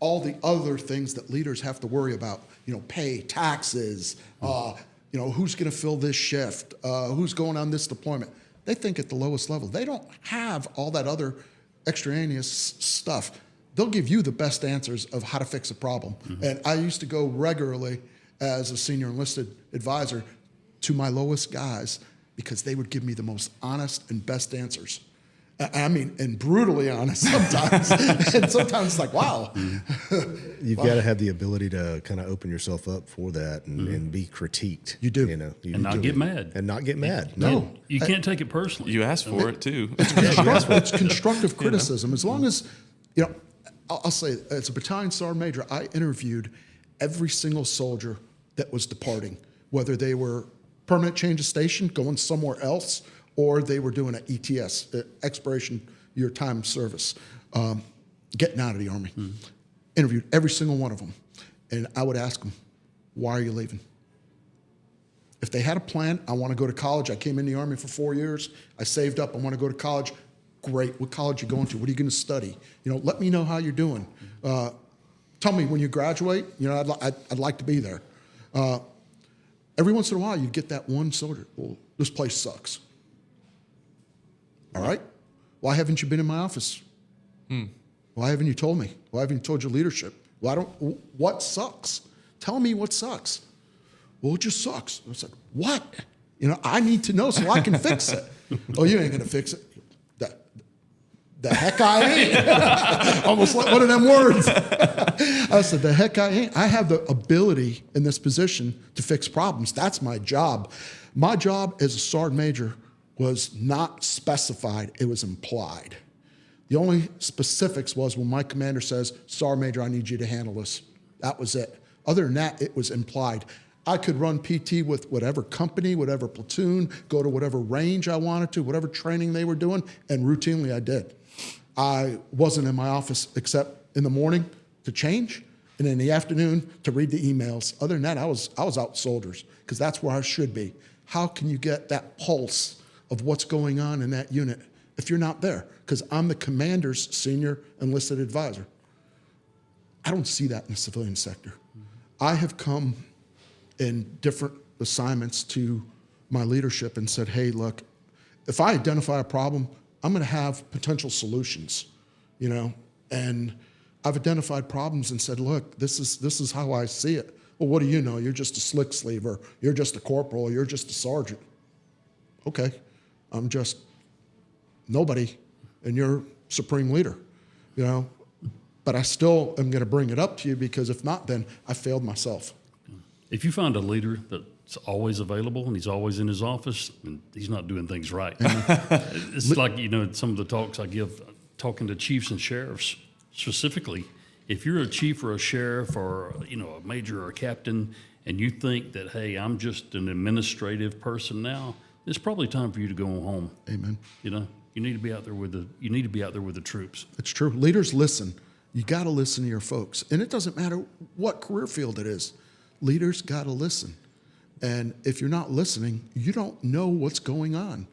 all the other things that leaders have to worry about. Pay, taxes, who's going to fill this shift, who's going on this deployment. They think at the lowest level. They don't have all that other extraneous stuff. They'll give you the best answers of how to fix a problem. Mm-hmm. And I used to go regularly as a senior enlisted advisor to my lowest guys because they would give me the most honest and best answers. I mean, and brutally honest sometimes. And sometimes it's like, wow. You've got to have the ability to kind of open yourself up for that and be critiqued. You do. And not get mad. And not get mad. No. You can't take it personally. You asked for it too. It's constructive criticism. As long as, I'll say, as a battalion sergeant major, I interviewed every single soldier that was departing, whether they were permanent change of station, going somewhere else, or they were doing an ETS, expiration year time service, getting out of the Army. Interviewed every single one of them. And I would ask them, why are you leaving? If they had a plan, I want to go to college. I came in the Army for 4 years. I saved up. I want to go to college. Great. What college are you going to? What are you going to study? Let me know how you're doing. Tell me when you graduate. I'd like to be there. Every once in a while, you get that one soldier. Well, this place sucks. All right. Why haven't you been in my office? Why haven't you told me? Why haven't you told your leadership? What sucks? Tell me what sucks. Well, it just sucks. I was like, what? I need to know so I can fix it. Oh, you ain't going to fix it. The heck I ain't. Almost like one of them words. I said, the heck I ain't. I have the ability in this position to fix problems. That's my job. My job as a sergeant major was not specified. It was implied. The only specifics was when my commander says, sergeant major, I need you to handle this. That was it. Other than that, it was implied. I could run PT with whatever company, whatever platoon, go to whatever range I wanted to, whatever training they were doing, and routinely I did. I wasn't in my office except in the morning to change, and in the afternoon to read the emails. Other than that, I was out soldiers, because that's where I should be. How can you get that pulse of what's going on in that unit if you're not there? Because I'm the commander's senior enlisted advisor. I don't see that in the civilian sector. I have come in different assignments to my leadership and said, hey, look, if I identify a problem, I'm going to have potential solutions, and I've identified problems and said, look, this is how I see it. Well, what do you know? You're just a slick sleeve, or you're just a corporal, or you're just a sergeant. Okay, I'm just nobody, and you're supreme leader, but I still am going to bring it up to you, because if not, then I failed myself. If you find a leader that's always available and he's always in his office, and he's not doing things right. It's like, some of the talks I give, talking to chiefs and sheriffs specifically. If you're a chief or a sheriff or, a major or a captain, and you think that, hey, I'm just an administrative person now, it's probably time for you to go home. Amen. You need to be out there with the troops. It's true. Leaders listen. You got to listen to your folks. And it doesn't matter what career field it is. Leaders got to listen. And if you're not listening, you don't know what's going on.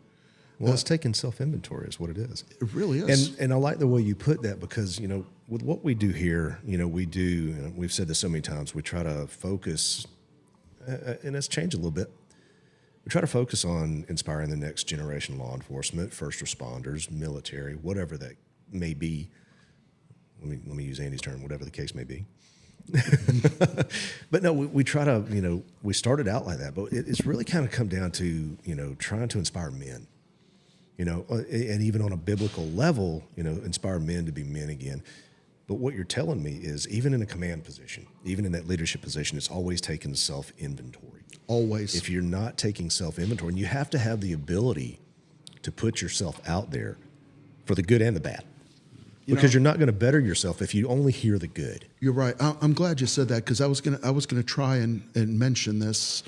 Well, it's taking self-inventory is what it is. It really is. And I like the way you put that, because, with what we do here, we've said this so many times, we try to focus, and it's changed a little bit. We try to focus on inspiring the next generation of law enforcement, first responders, military, whatever that may be. Let me use Andy's term, whatever the case may be. But no, we try to, we started out like that, but it's really kind of come down to, trying to inspire men, and even on a biblical level, inspire men to be men again. But what you're telling me is, even in a command position, even in that leadership position, it's always taking self-inventory. Always. If you're not taking self-inventory, and you have to have the ability to put yourself out there for the good and the bad. Because you're not going to better yourself if you only hear the good. You're right. I'm glad you said that, because I was gonna try and mention this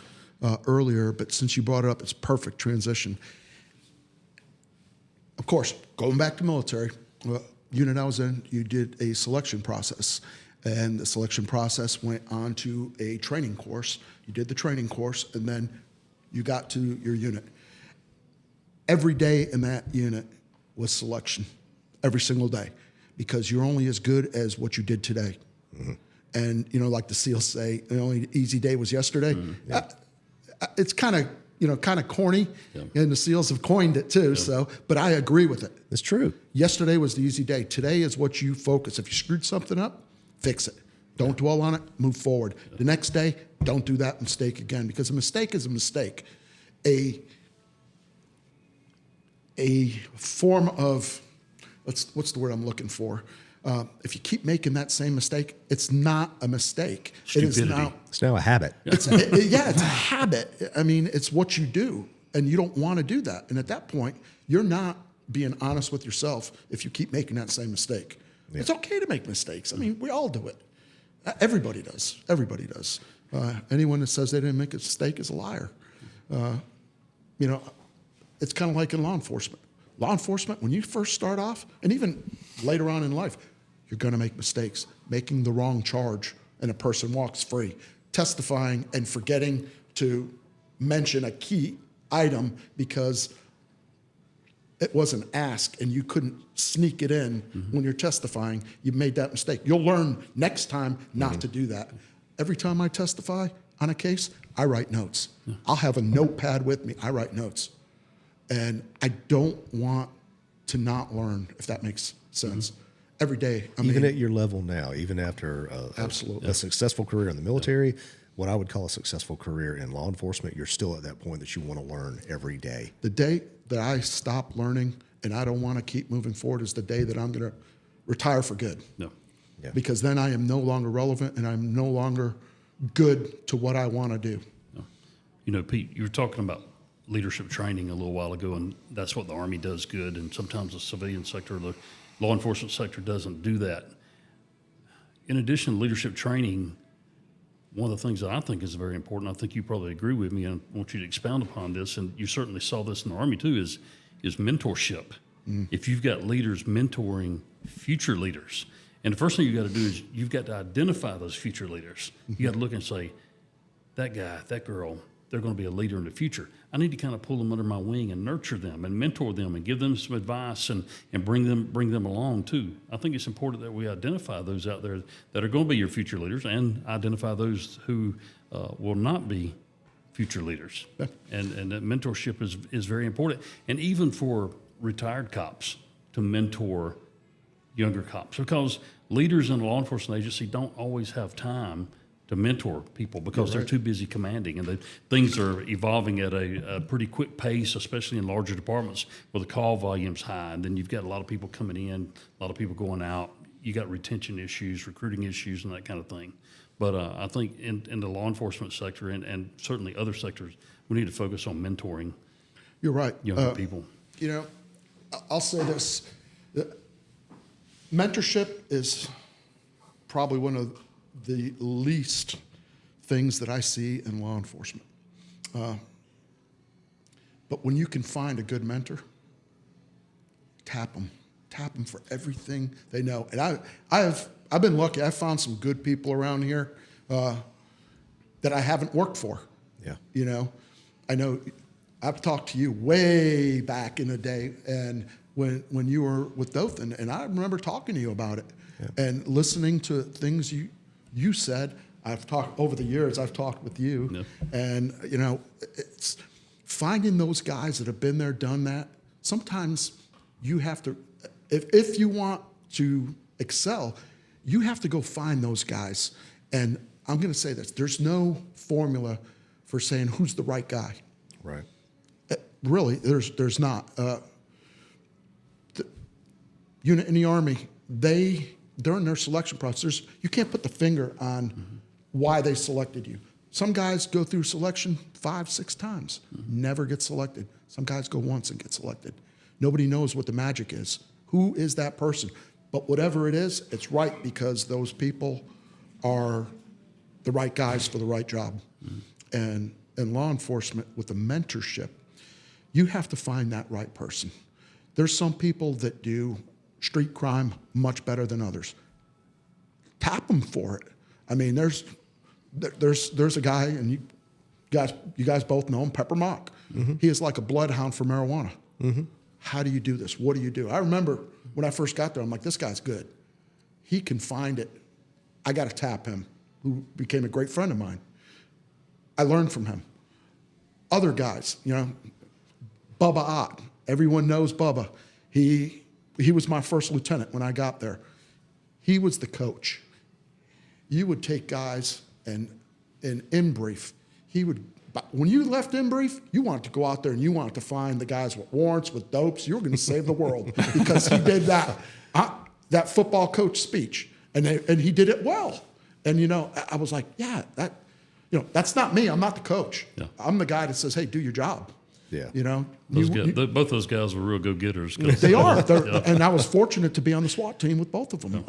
earlier, but since you brought it up, it's perfect transition. Of course, going back to military, unit I was in, you did a selection process, and the selection process went on to a training course. You did the training course, and then you got to your unit. Every day in that unit was selection, every single day. Because you're only as good as what you did today. Mm-hmm. And, like the SEALs say, the only easy day was yesterday. Mm-hmm. Yeah. It's kind of kind of corny, and the SEALs have coined it too. So, but I agree with it. It's true. Yesterday was the easy day. Today is what you focus. If you screwed something up, fix it. Don't dwell on it. Move forward. The next day, don't do that mistake again, because a mistake is a mistake. A form of what's the word I'm looking for? If you keep making that same mistake, it's not a mistake. Stupidity. It's now a habit. It's a habit. I mean, it's what you do, and you don't want to do that. And at that point, you're not being honest with yourself if you keep making that same mistake. Yeah. It's okay to make mistakes. I mean, we all do it. Everybody does. Everybody does. Anyone that says they didn't make a mistake is a liar. It's kind of like in law enforcement. Law enforcement, when you first start off, and even later on in life, you're going to make mistakes, making the wrong charge, and a person walks free, testifying and forgetting to mention a key item because it wasn't asked and you couldn't sneak it in when you're testifying. You made that mistake. You'll learn next time not to do that. Every time I testify on a case, I write notes. I'll have a notepad with me. I write notes. And I don't want to not learn, if that makes sense. Every day. Even at your level now, even after absolutely a successful career in the military, what I would call a successful career in law enforcement, you're still at that point that you want to learn every day. The day that I stop learning and I don't want to keep moving forward is the day that I'm going to retire for good. No. Yeah. Because then I am no longer relevant and I'm no longer good to what I want to do. No. Pete, you were talking about leadership training a little while ago, and that's what the Army does good, and sometimes the civilian sector, the law enforcement sector doesn't do that. In addition to leadership training, one of the things that I think is very important, I think you probably agree with me, and I want you to expound upon this, and you certainly saw this in the Army too, is mentorship. If you've got leaders mentoring future leaders, and the first thing you got to do is you've got to identify those future leaders. You got to look and say, that guy, that girl, they're going to be a leader in the future. I need to kind of pull them under my wing and nurture them and mentor them and give them some advice and bring them along too. I think it's important that we identify those out there that are going to be your future leaders and identify those who will not be future leaders. Yeah. And that mentorship is very important. And even for retired cops to mentor younger cops, because leaders in a law enforcement agency don't always have time to mentor people because they're too busy commanding, and things are evolving at a pretty quick pace, especially in larger departments where the call volume's high, and then you've got a lot of people coming in, a lot of people going out. You got retention issues, recruiting issues, and that kind of thing. But I think in the law enforcement sector and certainly other sectors, we need to focus on mentoring. You're right. Younger people. I'll say this: mentorship is probably one of the least things that I see in law enforcement. But when you can find a good mentor, tap them for everything they know. And I've been lucky. I've found some good people around here that I haven't worked for. Yeah. I know I've talked to you way back in the day, and when you were with Dothan, and I remember talking to you about it and listening to things you said. I've talked over the years. I've talked with you, and it's finding those guys that have been there, done that. Sometimes you have to, if you want to excel, you have to go find those guys. And I'm going to say this: there's no formula for saying who's the right guy. Right. Really, there's not. The unit in the Army, during their selection process, you can't put the finger on why they selected you. Some guys go through selection 5-6 times, never get selected. Some guys go once and get selected. Nobody knows what the magic is. Who is that person? But whatever it is, it's right because those people are the right guys for the right job. And in law enforcement, with the mentorship, you have to find that right person. There's some people that do street crime much better than others. Tap them for it. I mean, there's a guy, and you guys both know him, Pepper Mock. He is like a bloodhound for marijuana. How do you do this? What do you do? I remember when I first got there, I'm like, this guy's good. He can find it. I got to tap him, who became a great friend of mine. I learned from him. other guys, Bubba Ott. Everyone knows Bubba. He was my first lieutenant when I got there. He was the coach. You would take guys and in brief, when you left in brief, you wanted to go out there and you wanted to find the guys with warrants, with dopes. You were going to save the world because he did that football coach speech, and he did it well. And I was like, yeah, that's not me. I'm not the coach. Yeah. I'm the guy that says, hey, do your job. Yeah. Both those guys were real go-getters. They are. And I was fortunate to be on the SWAT team with both of them.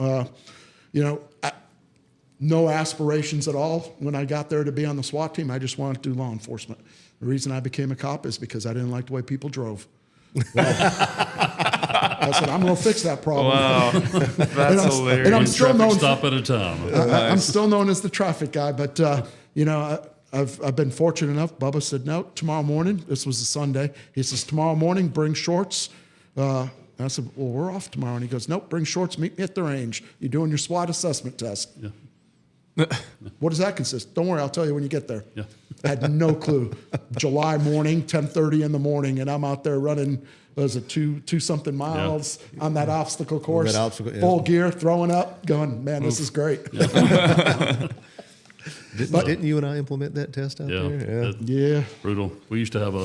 No aspirations at all when I got there to be on the SWAT team. I just wanted to do law enforcement. The reason I became a cop is because I didn't like the way people drove. Well, I said, I'm going to fix that problem. Wow, that's hilarious. And I'm still known. Stop at a time. I'm still known as the traffic guy, but I've been fortunate enough. Bubba said, no, tomorrow morning. This was a Sunday. He says, tomorrow morning, bring shorts. And I said, well, we're off tomorrow. And he goes, nope, bring shorts. Meet me at the range. You're doing your SWAT assessment test. Yeah. What does that consist? Don't worry, I'll tell you when you get there. Yeah. I had no clue. July morning, 10:30 in the morning, and I'm out there running, was it two something miles on that obstacle course, full gear, throwing up, going, man, this is great. Yeah. Didn't you and I implement that test out there? Yeah. Brutal. We used to have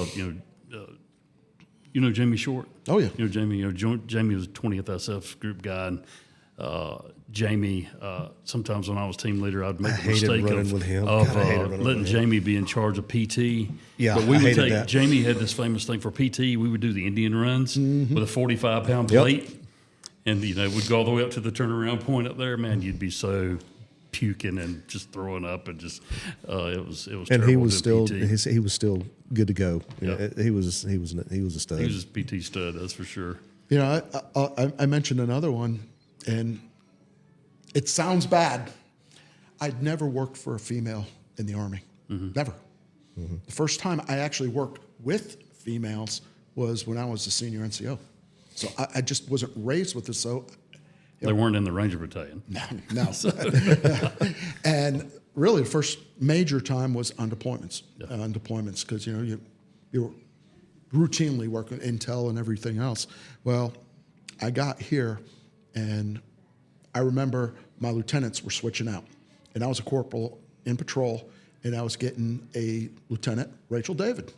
Jamie Short. Oh yeah. Jamie was 20th SF group guy, and Jamie, sometimes when I was team leader, I'd make the mistake of letting Jamie be in charge of PT. Yeah, but we would take that. Jamie had this famous thing for PT. We would do the Indian runs with a 45-pound plate, and we'd go all the way up to the turnaround point up there. Man, you'd be so puking and just throwing up, and just it was. And he was still he was still good to go. Yeah. He was a stud. He was a PT stud, that's for sure. I mentioned another one, and it sounds bad. I'd never worked for a female in the Army. Mm-hmm. Never. Mm-hmm. The first time I actually worked with females was when I was a senior NCO. So I just wasn't raised with it. So they weren't in the Ranger Battalion. No. And really, the first major time was on deployments. Yeah. On deployments, because you're routinely working intel and everything else. Well, I got here, and I remember my lieutenants were switching out, and I was a corporal in patrol, and I was getting a lieutenant, Rachel David.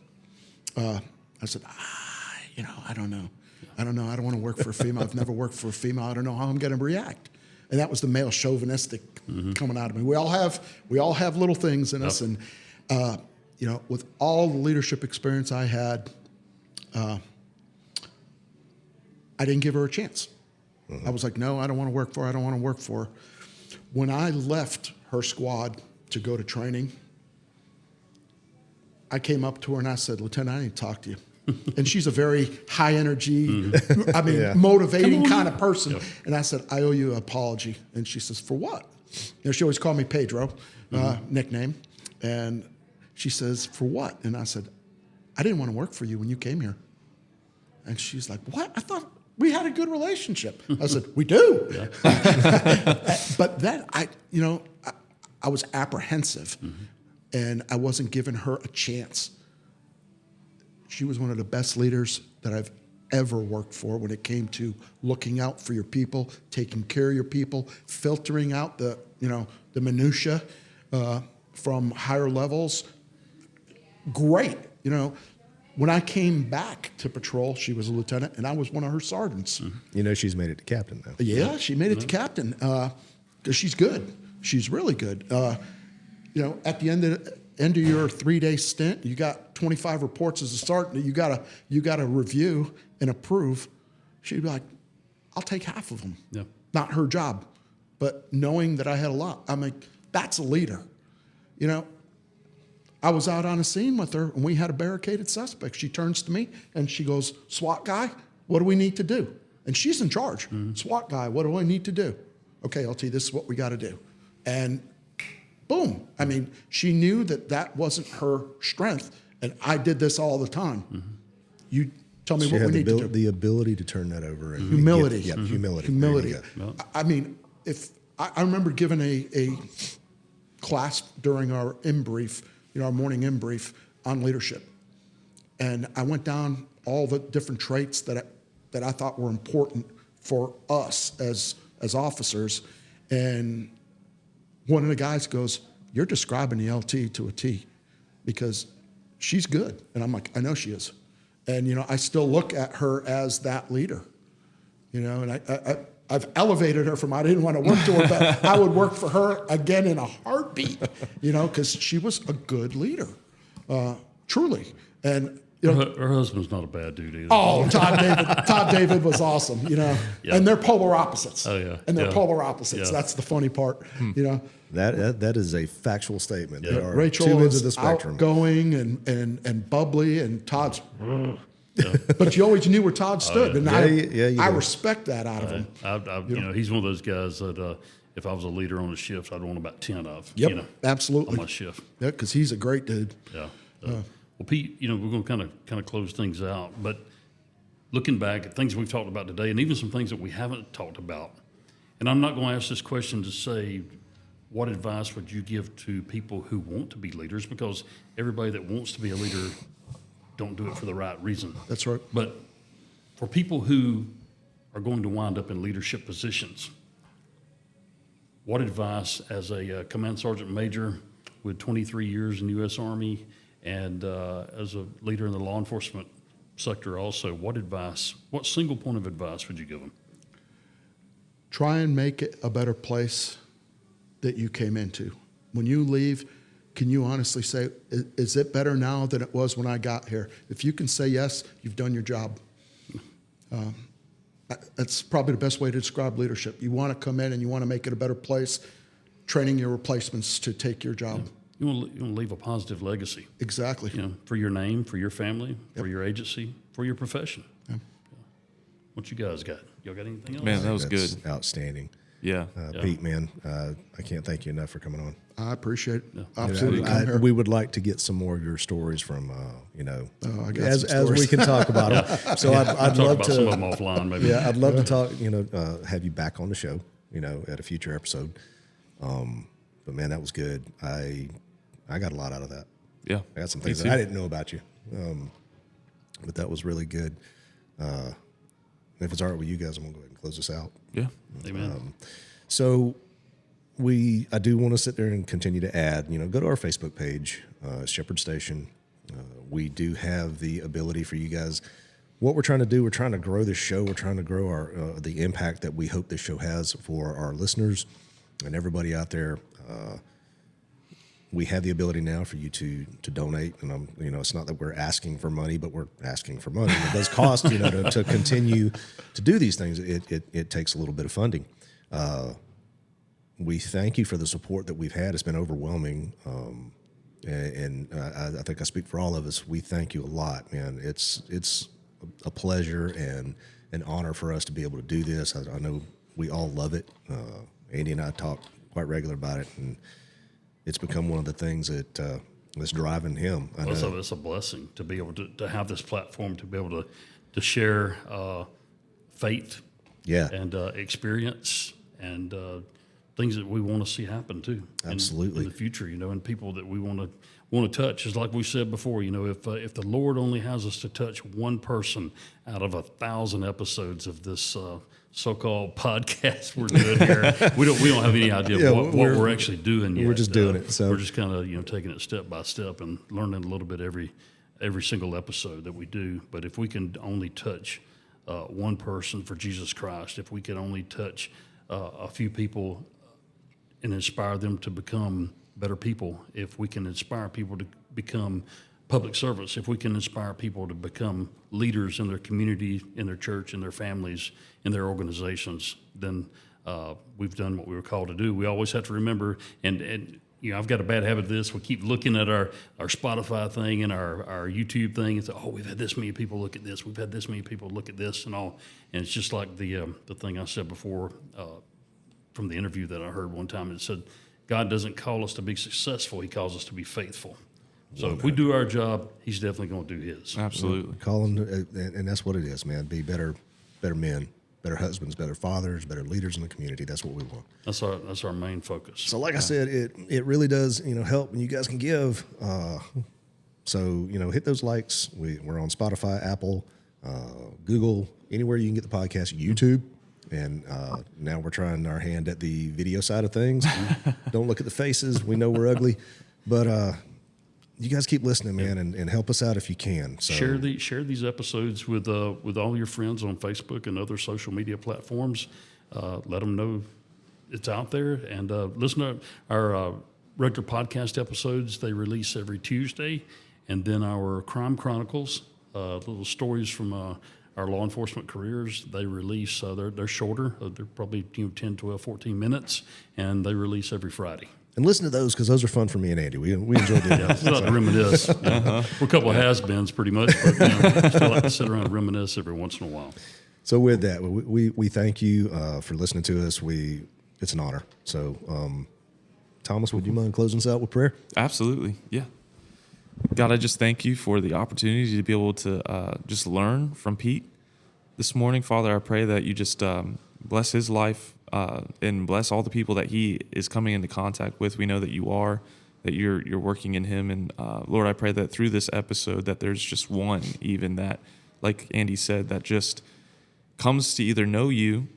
I said, I don't know. I don't want to work for a female. I've never worked for a female. I don't know how I'm going to react. And that was the male chauvinistic coming out of me. We all have little things in us, and with all the leadership experience I had, I didn't give her a chance. I was like, no, I don't want to work for her. I don't want to work for her. When I left her squad to go to training, I came up to her and I said, Lieutenant, I need to talk to you. And she's a very high energy, motivating kind of person. Yep. And I said, I owe you an apology. And she says, for what? She always called me Pedro, nickname. And she says, for what? And I said, I didn't want to work for you when you came here. And she's like, what? I thought we had a good relationship. I said, we do. But then I was apprehensive, and I wasn't giving her a chance. She was one of the best leaders that I've ever worked for when it came to looking out for your people, taking care of your people, filtering out the minutia from higher levels. Great. When I came back to patrol, she was a lieutenant, and I was one of her sergeants. She's made it to captain now. Yeah, she made it to captain because she's good. She's really good. At the end of your 3-day stint, you got 25 reports as a sergeant. You got to review and approve. She'd be like, "I'll take half of them." Yeah. Not her job, but knowing that I had a lot, I'm like, that's a leader. I was out on a scene with her, and we had a barricaded suspect. She turns to me, and she goes, SWAT guy, what do we need to do? And she's in charge. SWAT guy, what do I need to do? Okay, LT, this is what we got to do. And boom. I mean, she knew that wasn't her strength, and I did this all the time. You tell me what we need to do. The ability to turn that over. And humility. Humility. Humility. I mean, if I remember giving a class during our in-brief, our morning in-brief on leadership. And I went down all the different traits that I thought were important for us as officers. And one of the guys goes, "You're describing the LT to a T, because she's good." And I'm like, "I know she is." And, I still look at her as that leader, and I've elevated her from, I didn't want to work to her, but I would work for her again in a heartbeat, because she was a good leader, truly. And, her husband's not a bad dude either. oh, Todd David was awesome, Yeah. and they're polar opposites. Oh, yeah. And they're Yeah. polar opposites. Yeah. That's the funny part, That is a factual statement. Yeah. There are Rachel two ends is of the spectrum. outgoing and bubbly, and Todd's. Yeah. But you always knew where Todd stood, and you I do. respect that out of him. He's one of those guys that if I was a leader on a shift, I'd want about 10 of. Yep, absolutely. On my shift. Yeah, because he's a great dude. Yeah. Well, Pete, we're going to kind of close things out, but looking back at things we've talked about today, and even some things that we haven't talked about, and I'm not going to ask this question to say, what advice would you give to people who want to be leaders? Because everybody that wants to be a leader don't do it for the right reason. That's right. But for people who are going to wind up in leadership positions, what advice, as a command sergeant major with 23 years in the U.S. Army and as a leader in the law enforcement sector also, what single point of advice would you give them? Try and make it a better place that you came into. When you leave, can you honestly say, is it better now than it was when I got here? If you can say yes, you've done your job. That's probably the best way to describe leadership. You want to come in and you want to make it a better place, training your replacements to take your job. You want to leave a positive legacy. Exactly. For your name, for your family, for your agency, for your profession. Yeah. What you guys got? Y'all got anything else? Man, that was That's good. outstanding. Yeah. Pete, man, I can't thank you enough for coming on. I appreciate it. Absolutely. Come here. We would like to get some more of your stories from, I got as some stories. we can talk about them. So We'll I'd talk love about some of to. them offline, maybe. Yeah, I'd love to talk. Have you back on the show. At a future episode. But man, that was good. I got a lot out of that. Yeah. I got some Me things too. that I didn't know about you. But that was really good. If it's all right with you guys, I'm gonna go ahead and close this out. Yeah. Amen. So I do want to sit there and continue to add, go to our Facebook page, Shepherd Station. We do have the ability for you guys. What we're trying to do, we're trying to grow this show. We're trying to grow our the impact that we hope this show has for our listeners and everybody out there. We have the ability now for you to donate, and it's not that we're asking for money, but we're asking for money. It does cost, to continue to do these things. It takes a little bit of funding. We thank you for the support that we've had. It's been overwhelming, and I think I speak for all of us. We thank you a lot, man. It's a pleasure and an honor for us to be able to do this. I know we all love it. Andy and I talk quite regular about it, and it's become one of the things that's driving him. It's a blessing to be able to have this platform, to be able to share faith and experience and things that we want to see happen too. Absolutely. In the future, and people that we want to touch. Is like we said before, if the Lord only has us to touch one person out of 1,000 episodes of this so-called podcast we're doing here, we don't have any idea what we're actually doing yet. We're just doing it. So we're just kind of taking it step by step and learning a little bit every single episode that we do. But if we can only touch one person for Jesus Christ, if we can only touch a few people and inspire them to become better people, if we can inspire people to become public servants, if we can inspire people to become leaders in their community, in their church, in their families, in their organizations, then we've done what we were called to do. We always have to remember, and I've got a bad habit of this. We keep looking at our Spotify thing and our YouTube thing and say, oh, we've had this many people look at this. We've had this many people look at this and all. And it's just like the thing I said before from the interview that I heard one time. It said, God doesn't call us to be successful. He calls us to be faithful. So if we do our job, he's definitely going to do his. Absolutely. Call them, and that's what it is, man. Be better men, better husbands, better fathers, better leaders in the community. That's what we want. That's our main focus. So like I said, it really does, help when you guys can give So, hit those likes. We're on Spotify, Apple, Google, anywhere you can get the podcast, YouTube. And now we're trying our hand at the video side of things. Don't look at the faces. We know we're ugly. But you guys keep listening, man, and help us out if you can. So share these episodes with all your friends on Facebook and other social media platforms. Let them know it's out there. And listen to our regular podcast episodes. They release every Tuesday. And then our Crime Chronicles, little stories from our law enforcement careers, they release, they're shorter. They're probably 10, 12, 14 minutes, and they release every Friday. And listen to those, because those are fun for me and Andy. We enjoy doing that. Still like to reminisce. We're a couple of has-beens pretty much, but still like to sit around and reminisce every once in a while. So with that, we thank you for listening to us. It's an honor. So, Thomas, would you mind closing us out with prayer? Absolutely, yeah. God, I just thank you for the opportunity to be able to just learn from Pete this morning. Father, I pray that you just bless his life and bless all the people that he is coming into contact with. We know that you are, that you're working in him. And Lord, I pray that through this episode that there's just one even that, like Andy said, that just comes to either know you,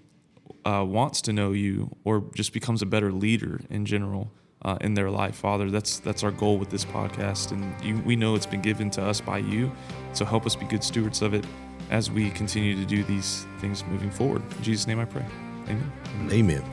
wants to know you, or just becomes a better leader in general. In their life, Father, that's our goal with this podcast, and we know it's been given to us by you, so help us be good stewards of it as we continue to do these things moving forward. In Jesus' name I pray, amen. Amen.